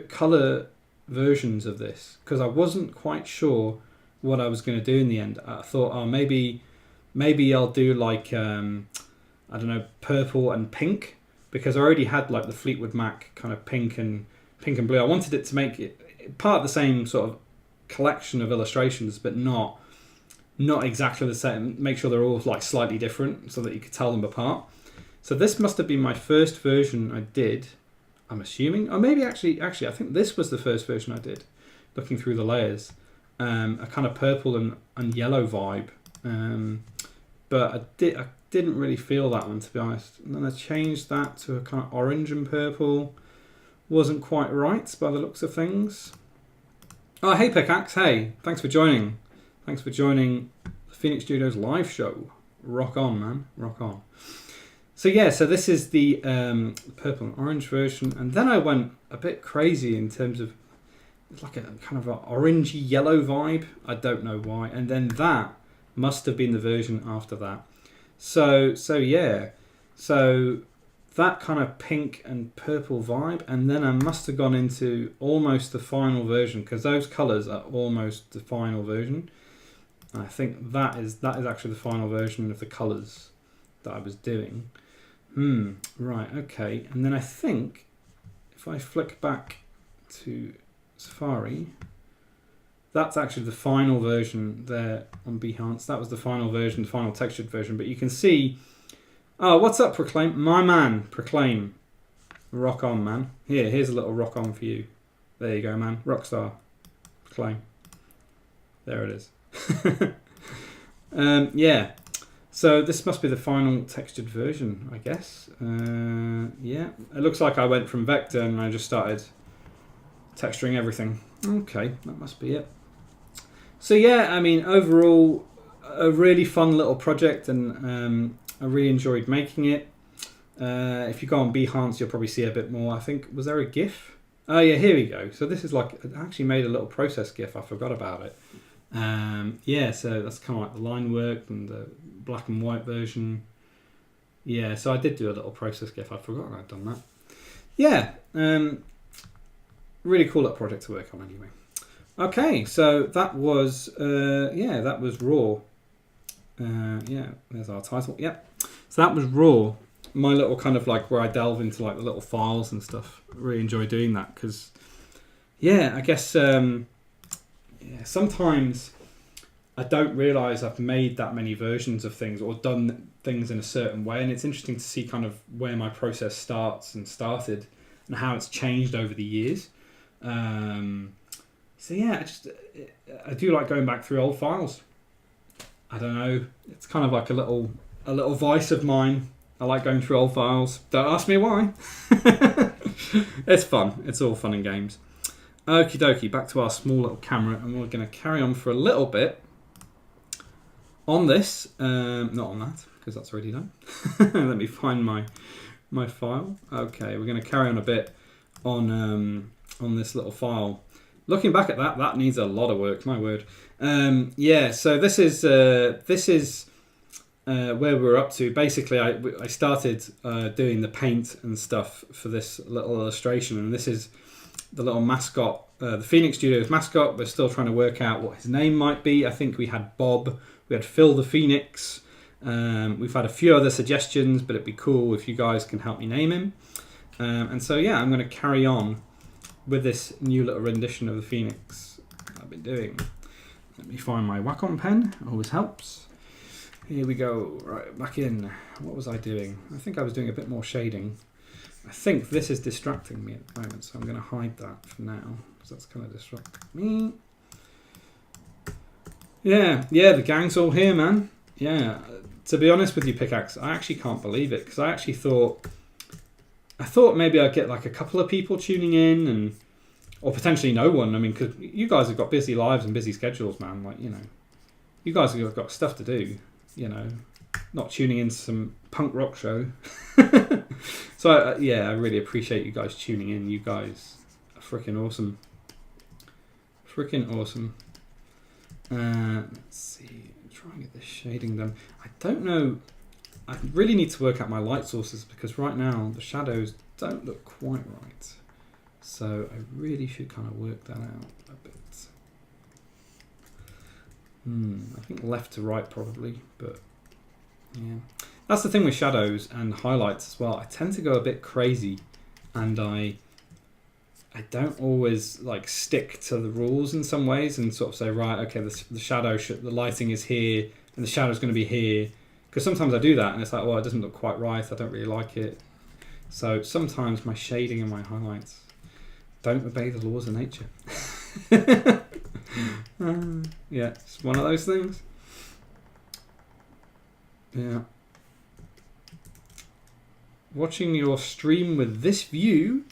color versions of this, because I wasn't quite sure what I was going to do in the end. I thought, oh, maybe I'll do like I don't know, purple and pink, because I already had like the Fleetwood Mac kind of pink and blue. I wanted it to make it part of the same sort of collection of illustrations, but not exactly the same. Make sure they're all like slightly different so that you could tell them apart. So this must have been my first version I did, I'm assuming. Or maybe actually I think this was the first version I did, looking through the layers. A kind of purple and yellow vibe. But I didn't really feel that one, to be honest. And then I changed that to a kind of orange and purple. Wasn't quite right by the looks of things. Oh, hey Pickaxe, hey, thanks for joining. Thanks for joining the Phoenix Studios live show. Rock on, man, rock on. So yeah, so this is the purple and orange version, and then I went a bit crazy in terms of it's like a kind of an orangey yellow vibe. I don't know why. And then that must have been the version after that. So yeah, so that kind of pink and purple vibe, and then I must have gone into almost the final version, because those colours are almost the final version. I think that is actually the final version of the colours that I was doing. Right, okay. And then I think if I flick back to Safari, that's actually the final version there on Behance. That was the final version, the final textured version. But you can see, oh, what's up, Proclaim? My man, Proclaim. Rock on, man. Here's a little rock on for you. There you go, man. Rockstar. Proclaim. There it is. Yeah, so this must be the final textured version, I guess. Yeah, it looks like I went from vector and I just started texturing everything. Okay, that must be it. So yeah, I mean, overall, a really fun little project, and I really enjoyed making it. If you go on Behance, you'll probably see a bit more. I think, was there a GIF? Oh yeah, here we go. So this is like, I actually made a little process GIF. I forgot about it. Yeah, so that's kind of like the line work and the black and white version. Yeah, so I did do a little process GIF. I'd forgotten I'd done that. Yeah, really cool little project to work on anyway. Okay, so that was yeah, that was Raw. Yeah, there's our title. Yep. So that was Raw. My little kind of like where I delve into like the little files and stuff. I really enjoy doing that because, yeah, I guess yeah, sometimes I don't realise I've made that many versions of things or done things in a certain way, and it's interesting to see kind of where my process starts and started and how it's changed over the years. So yeah, I do like going back through old files. I don't know, it's kind of like a little vice of mine. I like going through old files. Don't ask me why. It's fun. It's all fun and games. Okie dokie, back to our small little camera, and we're going to carry on for a little bit on this. Not on that, because that's already done. Let me find my file. Okay, we're going to carry on a bit on this little file. Looking back at that needs a lot of work. My word. Yeah. So this is where we're up to. Basically, I started doing the paint and stuff for this little illustration, and this is the little mascot, the Phoenix Studios mascot. We're still trying to work out what his name might be. I think we had Bob, we had Phil the Phoenix. We've had a few other suggestions, but it'd be cool if you guys can help me name him. And so yeah, I'm going to carry on with this new little rendition of the Phoenix I've been doing. Let me find my Wacom pen, always helps. Here we go, right, back in. What was I doing? I think I was doing a bit more shading. I think this is distracting me at the moment, so I'm going to hide that for now, because that's kind of distracting me. Yeah, the gang's all here, man. Yeah, to be honest with you, Pickaxe, I actually can't believe it, because I actually thought maybe I'd get like a couple of people tuning in, or potentially no one. I mean, because you guys have got busy lives and busy schedules, man. Like, you know, you guys have got stuff to do, you know, not tuning into some punk rock show. So, yeah, I really appreciate you guys tuning in. You guys are freaking awesome. Freaking awesome. Let's see. Try and get this shading done. I don't know. I really need to work out my light sources, because right now the shadows don't look quite right. So I really should kind of work that out a bit. I think left to right probably, but yeah. That's the thing with shadows and highlights as well. I tend to go a bit crazy, and I don't always like stick to the rules in some ways and sort of say, right, okay, the shadow the lighting is here and the shadow's going to be here. Because sometimes I do that and it's like, well, it doesn't look quite right. I don't really like it. So sometimes my shading and my highlights don't obey the laws of nature. Yeah, it's one of those things. Yeah. Watching your stream with this view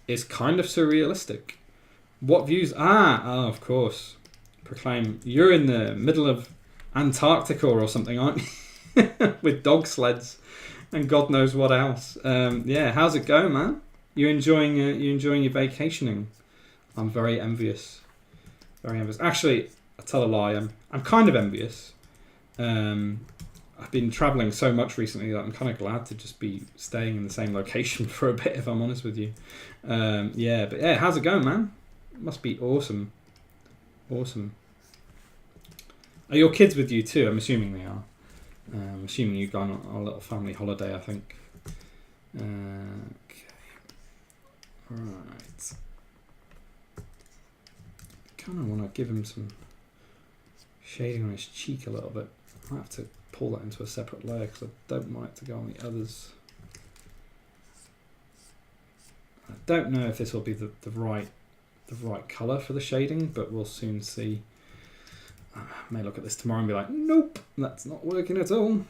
is kind of surrealistic. What views? Oh, of course. Proclaim. You're in the middle of Antarctica or something, aren't you? With dog sleds and God knows what else. Yeah, how's it going, man? You enjoying your vacationing? I'm very envious. Very envious. Actually, I tell a lie. I'm kind of envious. I've been travelling so much recently that I'm kind of glad to just be staying in the same location for a bit, if I'm honest with you. Yeah, but yeah, how's it going, man? It must be awesome. Awesome. Are your kids with you too? I'm assuming they are. I'm assuming you've gone on a little family holiday, I think. Okay. Right. Kind of want to give him some shading on his cheek a little bit. I might have to pull that into a separate layer because I don't want it to go on the others. I don't know if this will be the right colour for the shading, but we'll soon see. I may look at this tomorrow and be like, nope, that's not working at all.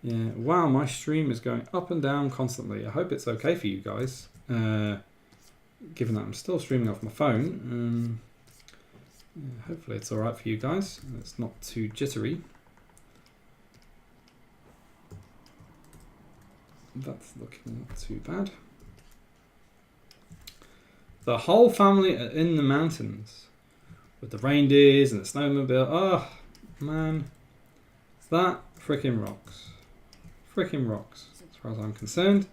Yeah, wow, my stream is going up and down constantly. I hope it's okay for you guys, given that I'm still streaming off my phone. Yeah, hopefully it's alright for you guys. It's not too jittery. That's looking not too bad. The whole family are in the mountains with the reindeers and the snowmobile. Oh, man. That freaking rocks. Freaking rocks, as far as I'm concerned.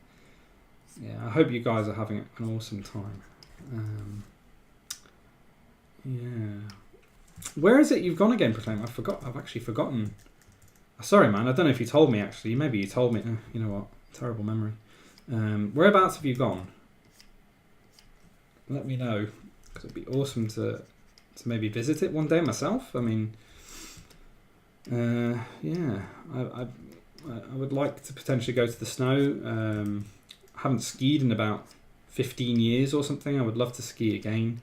Yeah, I hope you guys are having an awesome time. Yeah. Where is it you've gone again, Proclaim? I've actually forgotten. Sorry, man. I don't know if you told me, actually. Maybe you told me. You know what? Terrible memory. Whereabouts have you gone? Let me know, because it'd be awesome to maybe visit it one day myself. I mean, yeah. I would like to potentially go to the snow. I haven't skied in about 15 years or something. I would love to ski again.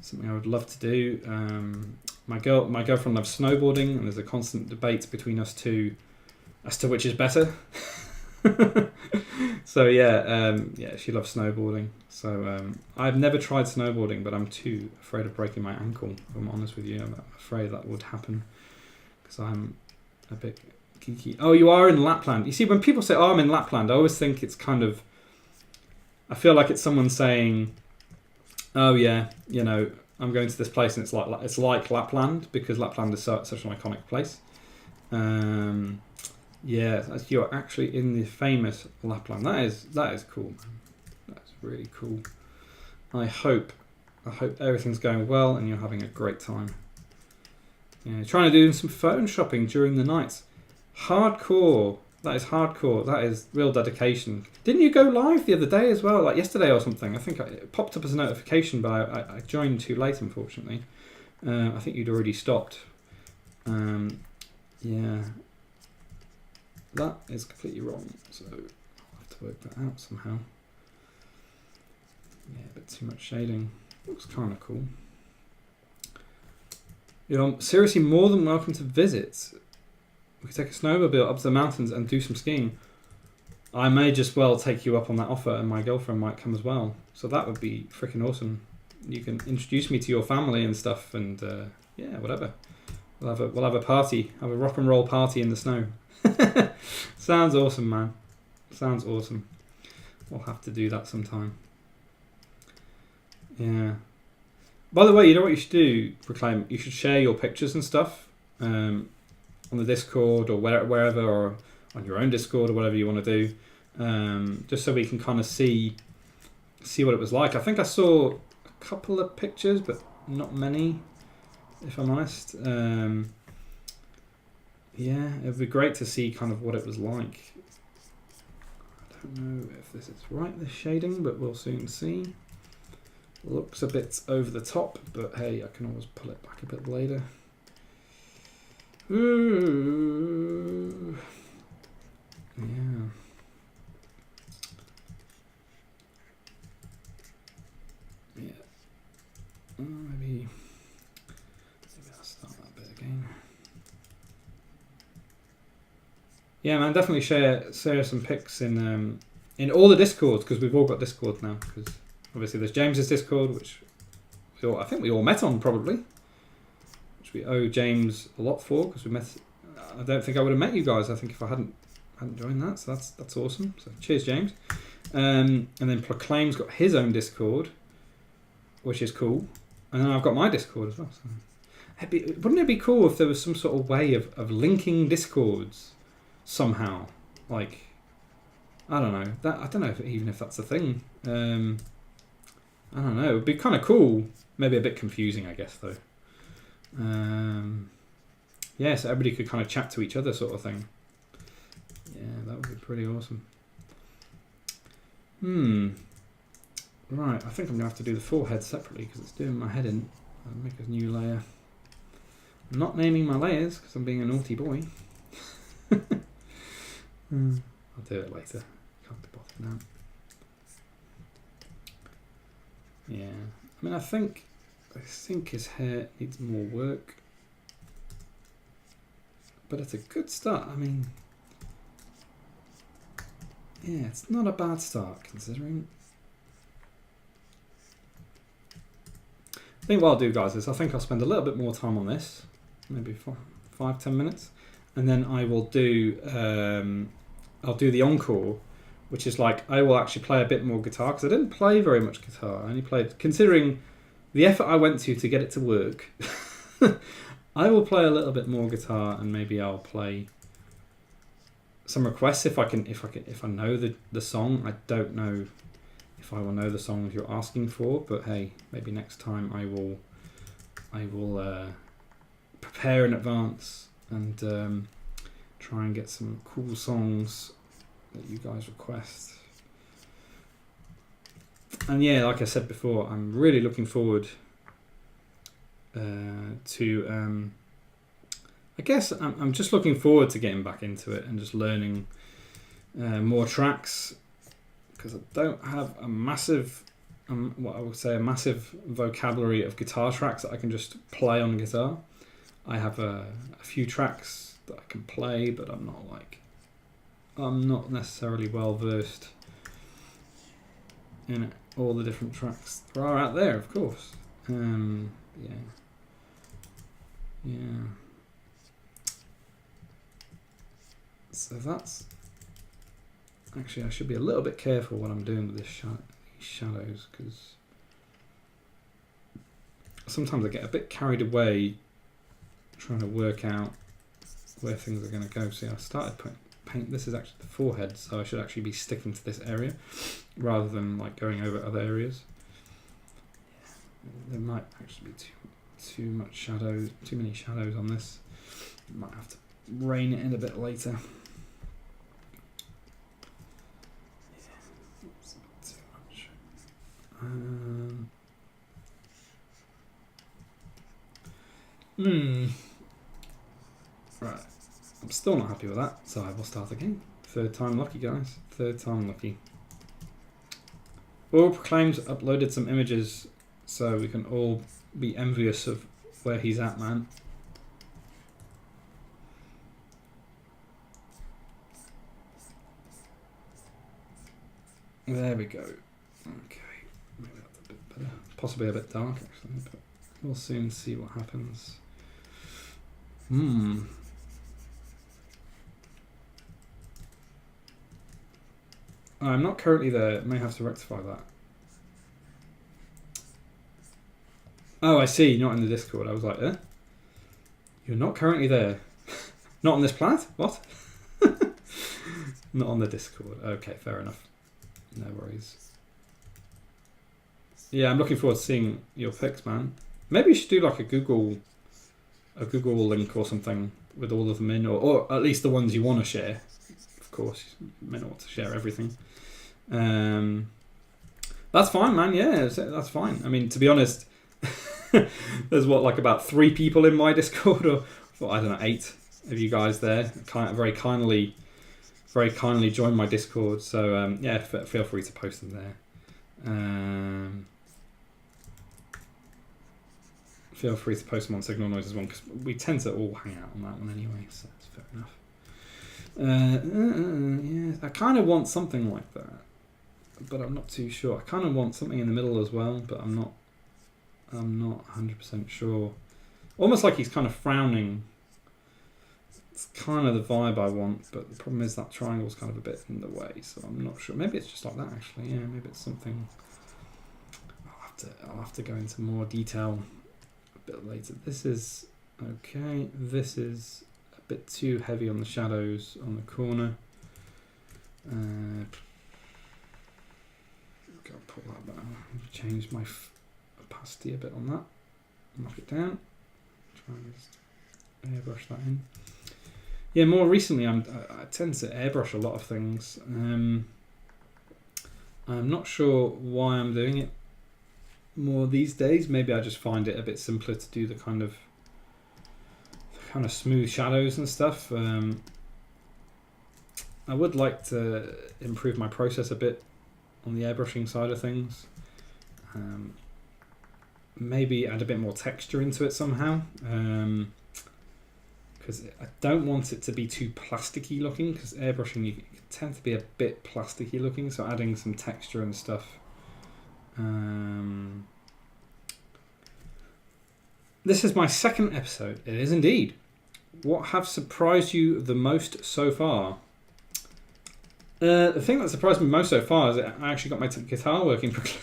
Something I would love to do. My girlfriend loves snowboarding, and there's a constant debate between us two as to which is better. So yeah, she loves snowboarding. So I've never tried snowboarding, but I'm too afraid of breaking my ankle. If I'm honest with you, I'm afraid that would happen because I'm a bit geeky. Oh, you are in Lapland. You see, when people say, "Oh, I'm in Lapland," I always think it's kind of. I feel like it's someone saying, "Oh yeah, you know, I'm going to this place and it's like Lapland because Lapland is such an iconic place." Yeah, you're actually in the famous Lapland. That is cool, man. That's really cool. I hope everything's going well and you're having a great time. Yeah, trying to do some phone shopping during the night. Hardcore. That is hardcore. That is real dedication. Didn't you go live the other day as well, like yesterday or something? I think it popped up as a notification, but I joined too late, unfortunately. I think you'd already stopped. Yeah. That is completely wrong, so I'll have to work that out somehow. Yeah, a bit too much shading. Looks kind of cool. You're seriously more than welcome to visit. We could take a snowmobile up to the mountains and do some skiing. I may just well take you up on that offer, and my girlfriend might come as well. So that would be freaking awesome. You can introduce me to your family and stuff, and yeah, whatever. We'll have a party, have a rock and roll party in the snow. Sounds awesome, man. Sounds awesome. We'll have to do that sometime. Yeah. By the way, you know what you should do, Proclaim? You should share your pictures and stuff on the Discord or wherever, or on your own Discord or whatever you want to do, just so we can kind of see what it was like. I think I saw a couple of pictures, but not many, if I'm honest. Yeah, it would be great to see kind of what it was like. I don't know if this is right, this shading, but we'll soon see. Looks a bit over the top, but hey, I can always pull it back a bit later. Ooh. Yeah. Yeah. Maybe I'll start that bit again. Yeah, man, definitely share some pics in all the Discords, because we've all got Discord now. Because obviously there's James's Discord, which I think we all met on probably, which we owe James a lot for, because we met. I don't think I would have met you guys. I think if I hadn't joined that, so that's awesome. So cheers, James. And then Proclaim's got his own Discord, which is cool. And then I've got my Discord as well. So. Wouldn't it be cool if there was some sort of way of linking Discords somehow? Like, I don't know. I don't know even if that's a thing. I don't know. It'd be kind of cool. Maybe a bit confusing, I guess, though. Yeah, so everybody could kind of chat to each other, sort of thing. Yeah, that would be pretty awesome. Right, I think I'm going to have to do the forehead separately because it's doing my head in. I'll make a new layer. I'm not naming my layers because I'm being a naughty boy. I'll do it later. Can't be bothered now. Yeah, I mean, I think his hair needs more work, but it's a good start. I mean, yeah, it's not a bad start considering. I think what I'll do, guys, is I think I'll spend a little bit more time on this, maybe 5-10 minutes, and then I will do I'll do the encore, which is like I will actually play a bit more guitar because I didn't play very much guitar. I only played, considering the effort I went to get it to work. I will play a little bit more guitar, and maybe I'll play some requests if I know the song. I don't know if I will know the songs you're asking for, but hey, maybe next time I will prepare in advance and try and get some cool songs that you guys request. And yeah, like I said before, I'm really looking forward to I guess I'm just looking forward to getting back into it and just learning more tracks, because I don't have a massive what I would say a massive vocabulary of guitar tracks that I can just play on guitar. I have a few tracks that I can play, but I'm not necessarily well versed in all the different tracks there are out there, of course. Yeah. So that's actually, I should be a little bit careful what I'm doing with this these shadows, because sometimes I get a bit carried away trying to work out where things are going to go. See, I started paint. This is actually the forehead, so I should actually be sticking to this area rather than like going over other areas. There might actually be too much shadows, too many shadows on this. Might have to rein it in a bit later. Right, I'm still not happy with that, so I will start again. Third time lucky, guys. Third time lucky. All Proclaims uploaded some images, so we can all be envious of where he's at, man. There we go. Okay, maybe that's a bit better. Possibly a bit dark, actually, but we'll soon see what happens. I'm not currently there. May have to rectify that. Oh, I see. Not in the Discord. I was like, eh? You're not currently there. Not on this plat? What? Not on the Discord. Okay, fair enough. No worries. Yeah, I'm looking forward to seeing your pics, man. Maybe you should do like a Google link or something with all of them in, or at least the ones you want to share. Of course, you may not want to share everything. That's fine, man. Yeah, that's fine. I mean, to be honest, there's like about 3 people in my Discord, or I don't know, 8 of you guys there. Very kindly join my Discord. So yeah, feel free to post them there. Feel free to post them on Signal Noise as well, because we tend to all hang out on that one anyway, so that's fair enough. Yeah, I kind of want something like that, but I'm not too sure. I kind of want something in the middle as well, but I'm not 100% sure. Almost like he's kind of frowning. It's kind of the vibe I want, but the problem is that triangle's kind of a bit in the way, so I'm not sure. Maybe it's just like that, actually. Yeah, maybe it's something. I'll have to go into more detail a bit later. This is Okay, this is a bit too heavy on the shadows on the corner. I'll pull that back. Change my opacity a bit on that. Knock it down. Try and just airbrush that in. Yeah, more recently I tend to airbrush a lot of things. I'm not sure why I'm doing it more these days. Maybe I just find it a bit simpler to do the kind of smooth shadows and stuff. I would like to improve my process a bit on the airbrushing side of things. Maybe add a bit more texture into it somehow. Because I don't want it to be too plasticky looking, because airbrushing you tend to be a bit plasticky looking, so adding some texture and stuff. This is my second episode. It is indeed. What have surprised you the most so far? The thing that surprised me most so far is that I actually got my guitar working properly.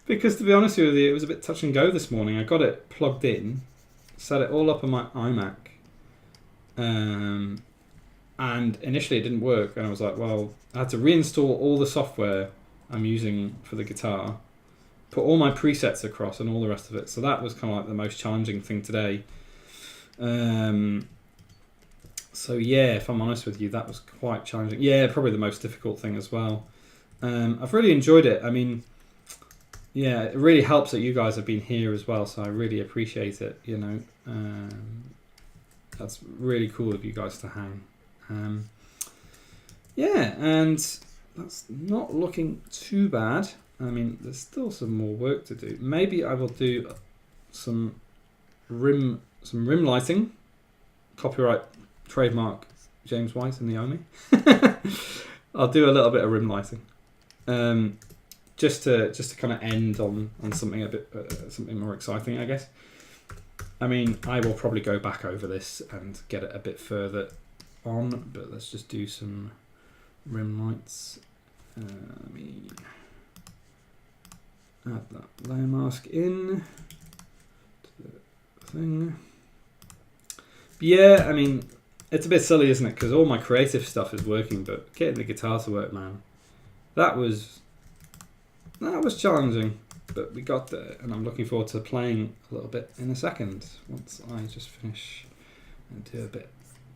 Because to be honest with you, it was a bit touch and go this morning. I got it plugged in, set it all up on my iMac, and initially it didn't work, and I was like, well, I had to reinstall all the software I'm using for the guitar, put all my presets across and all the rest of it. So that was kind of like the most challenging thing today. So yeah, if I'm honest with you, that was quite challenging. Yeah, probably the most difficult thing as well. I've really enjoyed it. I mean, yeah, it really helps that you guys have been here as well, so I really appreciate it, you know. That's really cool of you guys to hang. Yeah, and that's not looking too bad. I mean, there's still some more work to do. Maybe I will do some rim lighting. Copyright, trademark, James White and Naomi. I'll do a little bit of rim lighting. Just to kind of end on something a bit something more exciting, I guess. I mean, I will probably go back over this and get it a bit further on, but let's just do some rim lights. Let me add that layer mask in to the thing. But yeah, I mean, it's a bit silly, isn't it? Because all my creative stuff is working, but getting the guitar to work, man, that was challenging, but we got there, and I'm looking forward to playing a little bit in a second once I just finish and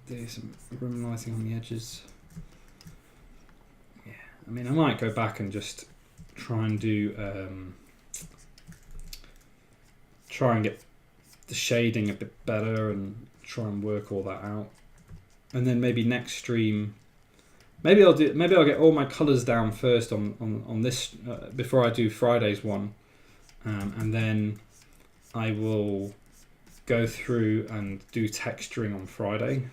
do some rim lighting on the edges. Yeah, I mean, I might go back and just try and get the shading a bit better and try and work all that out, and then maybe next stream. Maybe I'll get all my colours down first on this before I do Friday's one, and then I will go through and do texturing on Friday.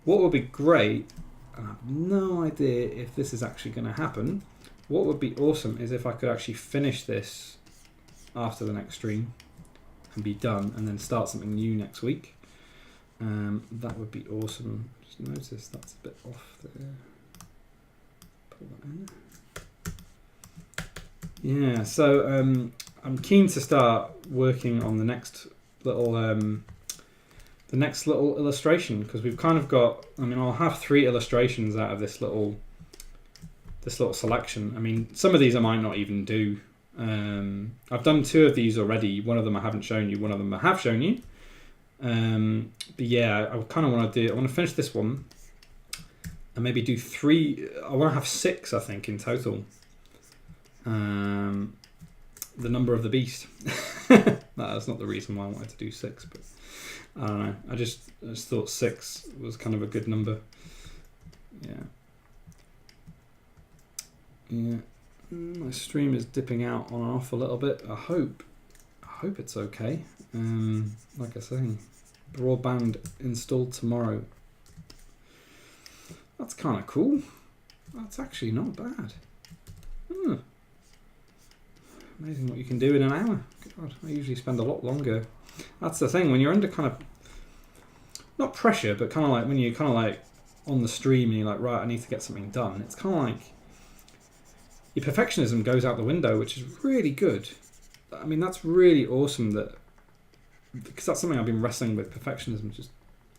What would be great, and I have no idea if this is actually going to happen, what would be awesome is if I could actually finish this after the next stream and be done, and then start something new next week. That would be awesome. Just notice that's a bit off there. Pull that in. Yeah, so I'm keen to start working on the next little illustration, because we've kind of got. I mean, I'll have 3 illustrations out of this little selection. I mean, some of these I might not even do. I've done 2 of these already. One of them I haven't shown you. One of them I have shown you. But yeah, I kind of want to do. I want to finish this one, and maybe do 3. I want to have 6, I think, in total. The number of the beast. That's not the reason why I wanted to do 6, but I don't know. I just thought 6 was kind of a good number. Yeah. My stream is dipping out on and off a little bit. I hope it's okay. Like I say, broadband installed tomorrow. That's kind of cool. That's actually not bad. Amazing what you can do in an hour. God, I usually spend a lot longer. That's the thing, when you're under kind of, not pressure, but kind of like when you're kind of like on the stream and you're like, right, I need to get something done. It's kind of like your perfectionism goes out the window, which is really good. I mean, that's really awesome that because that's something I've been wrestling with, perfectionism, just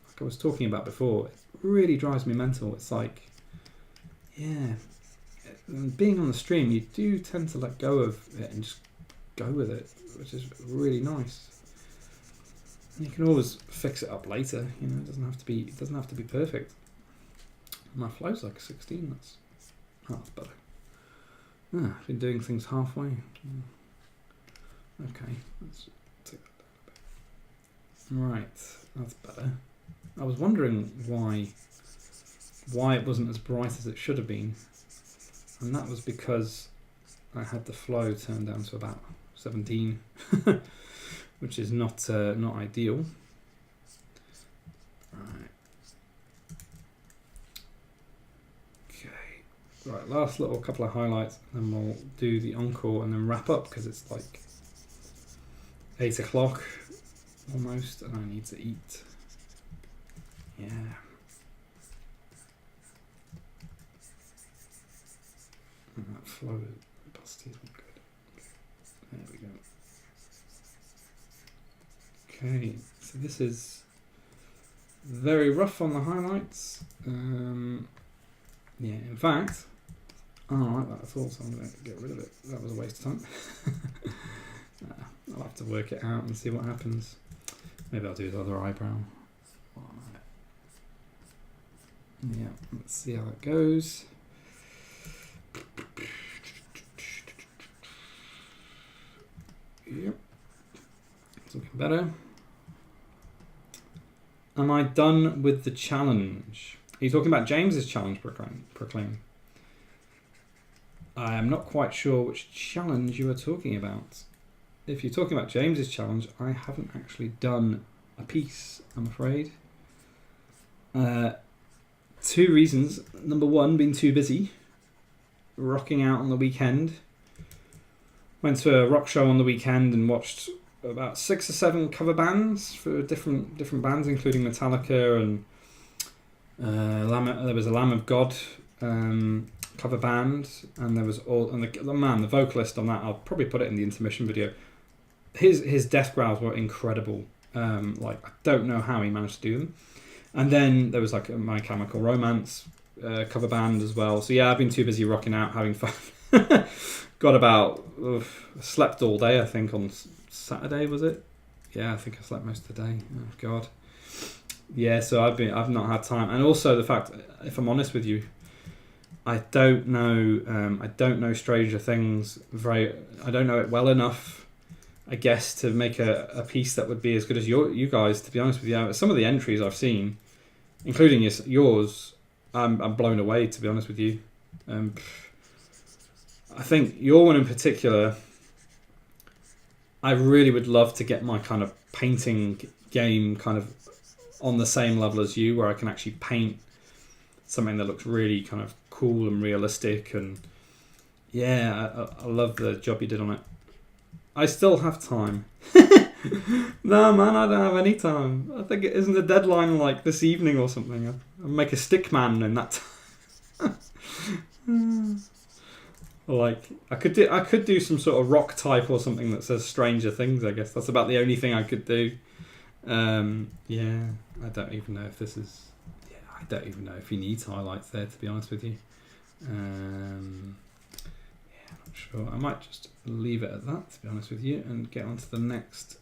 like I was talking about before. It really drives me mental. It's like, yeah, being on the stream, you do tend to let go of it and just go with it, which is really nice. And you can always fix it up later, you know. It doesn't have to be perfect. My flow's like a 16. That's better. Yeah, I've been doing things halfway. Okay, let's take that down a bit. Right, that's better. I was wondering why it wasn't as bright as it should have been, and that was because I had the flow turned down to about 17, which is not ideal. Right. Okay. Right. Last little couple of highlights, and then we'll do the encore and then wrap up because it's like 8 o'clock almost, and I need to eat. Yeah. And that flow opacity isn't good. There we go. Okay, so this is very rough on the highlights. Yeah, in fact, I don't like that at all, so I'm going to get rid of it. That was a waste of time. I'll have to work it out and see what happens. Maybe I'll do the other eyebrow. Yeah, let's see how it goes. Yep, it's looking better. Am I done with the challenge? Are you talking about James's challenge, Proclaim? I am not quite sure which challenge you are talking about. If you're talking about James's challenge, I haven't actually done a piece, I'm afraid. 2 reasons. Number 1, being too busy, rocking out on the weekend. Went to a rock show on the weekend and watched about 6 or 7 cover bands for different bands, including Metallica and there was a Lamb of God cover band, and there was the vocalist on that. I'll probably put it in the intermission video. His death growls were incredible. Like, I don't know how he managed to do them. And then there was like a My Chemical Romance cover band as well. So yeah, I've been too busy rocking out, having fun. Got about slept all day, I think, on Saturday, was it? Yeah, I think I slept most of the day. Oh God. Yeah, so I've not had time, and also the fact, if I'm honest with you, I don't know Stranger Things I don't know it well enough, I guess, to make a piece that would be as good as you guys. To be honest with you, some of the entries I've seen, including yours, I'm blown away. To be honest with you, I think your one in particular, I really would love to get my kind of painting game kind of on the same level as you, where I can actually paint something that looks really kind of cool and realistic. And yeah, I love the job you did on it. I still have time. No, man, I don't have any time. I think it isn't the deadline like this evening or something. I'll make a stick man in that time. Like, I could do some sort of rock type or something that says Stranger Things, I guess. That's about the only thing I could do. Yeah, I don't even know if this is... Yeah, I don't even know if he needs highlights there, to be honest with you. Yeah, I'm not sure. I might just leave it at that, to be honest with you, and get on to the next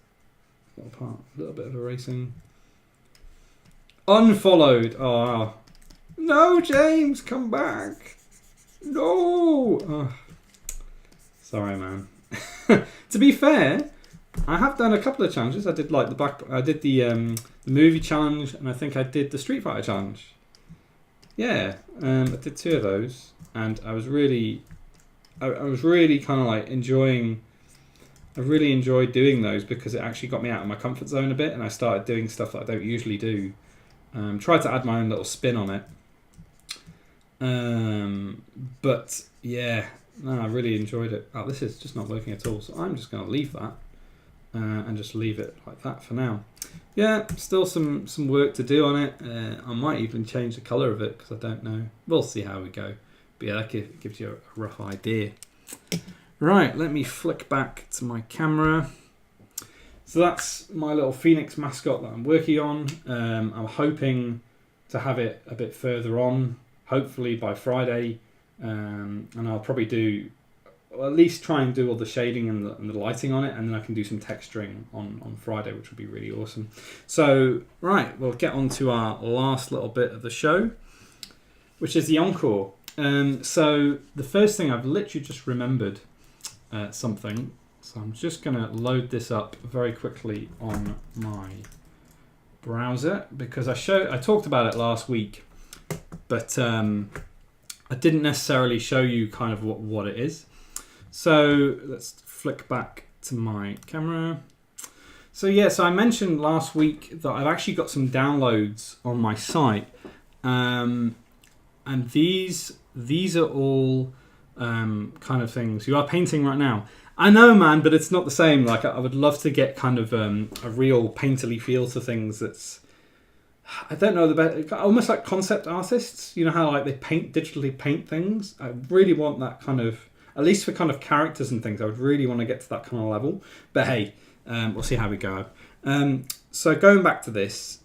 little part. A little bit of erasing. Unfollowed! Oh, no, James, come back! No! Oh. Sorry, man. To be fair, I have done a couple of challenges. I did like the movie challenge, and I think I did the Street Fighter challenge. Yeah, I did 2 of those, and I was really kind of like enjoying. I really enjoyed doing those because it actually got me out of my comfort zone a bit, and I started doing stuff that I don't usually do. Tried to add my own little spin on it. But yeah, no, I really enjoyed it. Oh, this is just not working at all, so I'm just going to leave that and just leave it like that for now. Yeah, still some work to do on it. I might even change the colour of it because I don't know. We'll see how we go. But yeah, that gives you a rough idea. Right, let me flick back to my camera. So that's my little Phoenix Mascot that I'm working on. I'm hoping to have it a bit further on, hopefully by Friday, and I'll probably do, or at least try and do all the shading and the lighting on it, and then I can do some texturing on Friday, which would be really awesome. So, right, we'll get on to our last little bit of the show, which is the encore. So the first thing, I've literally just remembered something, so I'm just going to load this up very quickly on my browser, because I talked about it last week, but I didn't necessarily show you kind of what it is. So let's flick back to my camera. So yeah, so I mentioned last week that I've actually got some downloads on my site, and these are all kind of things. You are painting right now. I know, man, but it's not the same. Like, I would love to get kind of a real painterly feel to things. That's, I don't know, the best, almost like concept artists. You know how like they digitally paint things. I really want that kind of, at least for kind of characters and things. I would really want to get to that kind of level. But hey, we'll see how we go. So going back to this,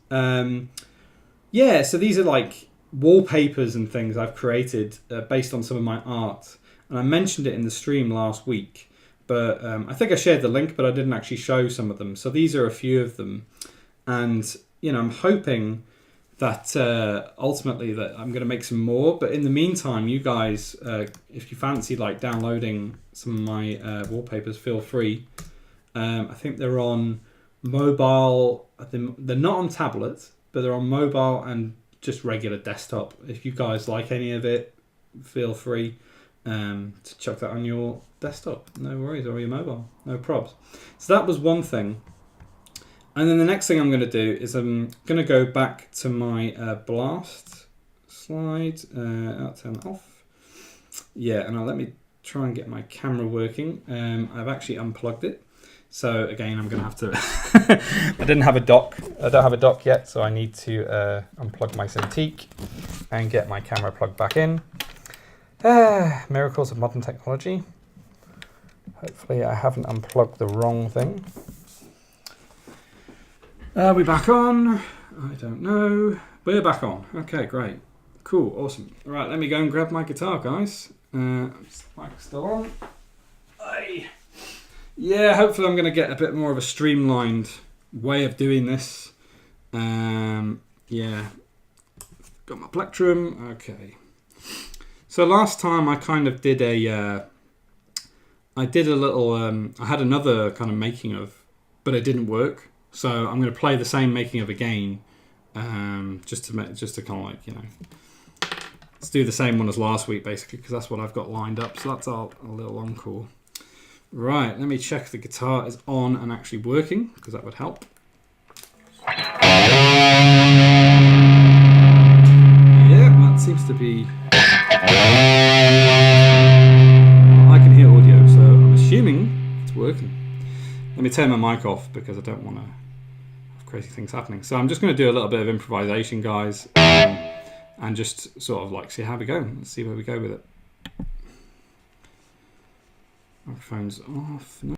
yeah. So these are like wallpapers and things I've created based on some of my art, and I mentioned it in the stream last week. But I think I shared the link, but I didn't actually show some of them. So these are a few of them. And, you know, I'm hoping that ultimately that I'm going to make some more. But in the meantime, you guys, if you fancy like downloading some of my wallpapers, feel free. I think they're on mobile. They're not on tablet, but they're on mobile and just regular desktop. If you guys like any of it, feel free to chuck that on your desktop, no worries, or your mobile, no probs. So that was one thing. And then the next thing I'm going to do is I'm going to go back to my blast slide. I'll turn that off. Yeah, and let me try and get my camera working. I've actually unplugged it. So again, I'm going to have to... I didn't have a dock. I don't have a dock yet, so I need to unplug my Cintiq and get my camera plugged back in. Miracles of modern technology. Hopefully I haven't unplugged the wrong thing. Are we back on? I don't know. We're back on. Okay, great. Cool, awesome. Right, let me go and grab my guitar, guys. Mic's still on. Aye. Yeah, hopefully I'm going to get a bit more of a streamlined way of doing this. Yeah. Got my plectrum. Okay. So last time I kind of did a little, I had another kind of making of, but it didn't work. So I'm going to play the same making of again, just to kind of like, you know, let's do the same one as last week basically, because that's what I've got lined up. So that's our little encore. Right, let me check the guitar is on and actually working, because that would help. Yeah, that seems to be... I can hear audio, so I'm assuming it's working. Let me turn my mic off because I don't want to have crazy things happening. So I'm just going to do a little bit of improvisation, guys, and just sort of like see how we go. Let's see where we go with it. Microphone's off. No.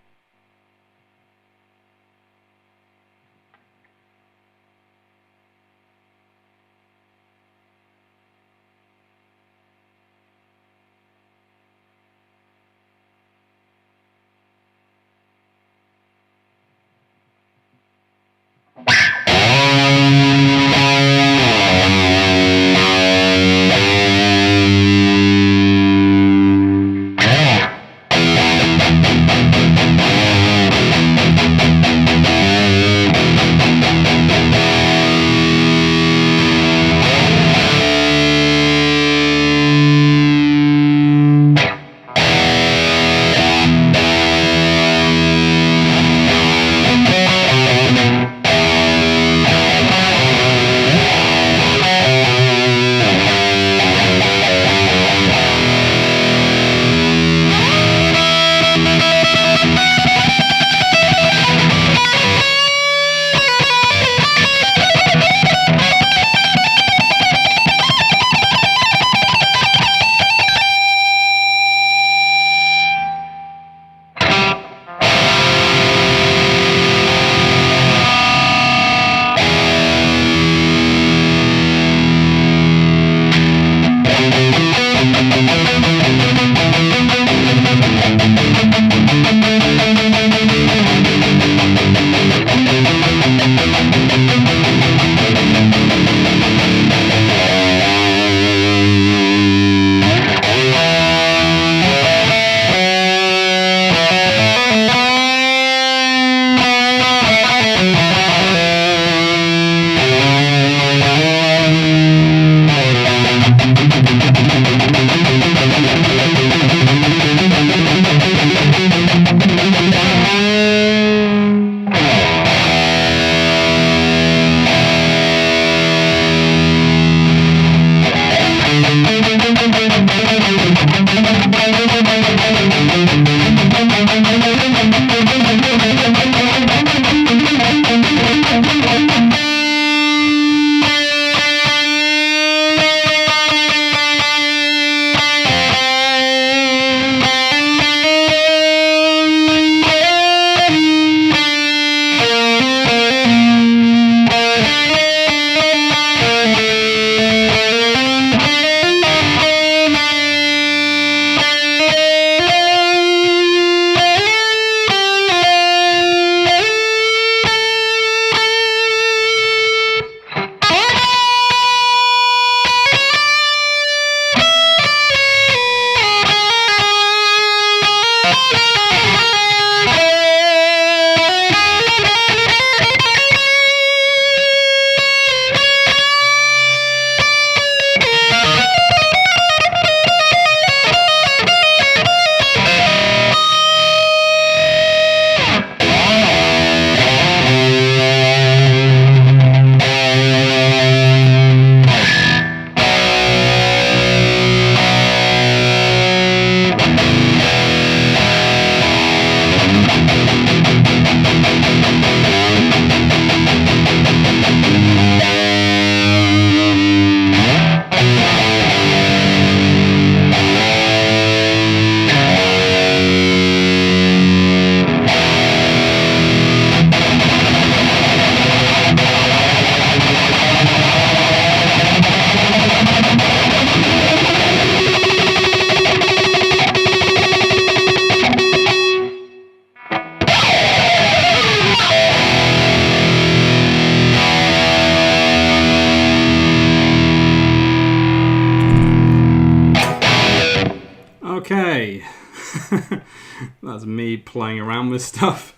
That's me playing around with stuff.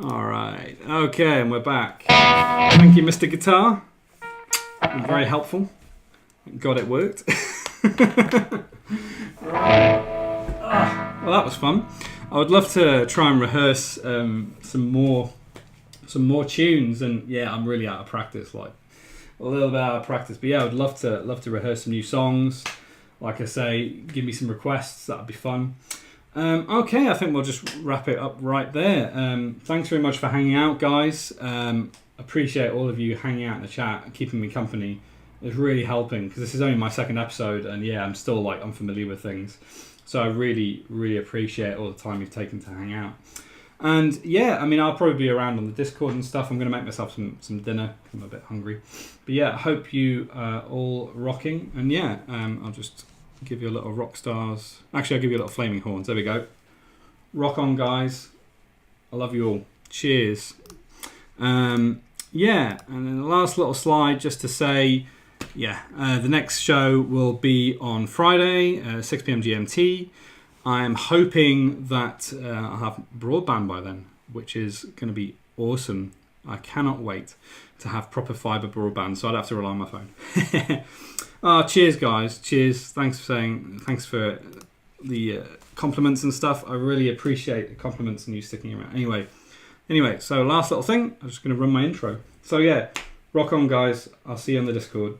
All right. Okay, and we're back. Thank you, Mr. Guitar. Been very helpful. Thank God it worked. Well, that was fun. I would love to try and rehearse some more tunes, and yeah, I'm really out of practice, like a little bit out of practice. But yeah, I would love to rehearse some new songs. Like I say, give me some requests. That'd be fun. Okay, I think we'll just wrap it up right there. Thanks very much for hanging out, guys. Appreciate all of you hanging out in the chat and keeping me company. It's really helping because this is only my second episode, and yeah, I'm still like unfamiliar with things. So I really, really appreciate all the time you've taken to hang out. And yeah, I mean, I'll probably be around on the Discord and stuff. I'm going to make myself some dinner. I'm a bit hungry. But yeah, I hope you are all rocking. And yeah, I'll just give you a little rock stars. Actually, I'll give you a little flaming horns. There we go. Rock on, guys. I love you all. Cheers. Yeah, and then the last little slide just to say, yeah, the next show will be on Friday, 6 p.m. GMT. I'm hoping that I'll have broadband by then, which is going to be awesome. I cannot wait to have proper fibre broadband, so I'd have to rely on my phone. Cheers, guys. Cheers. Thanks for the compliments and stuff. I really appreciate the compliments and you sticking around. Anyway, so last little thing. I'm just going to run my intro. So yeah, rock on, guys. I'll see you on the Discord.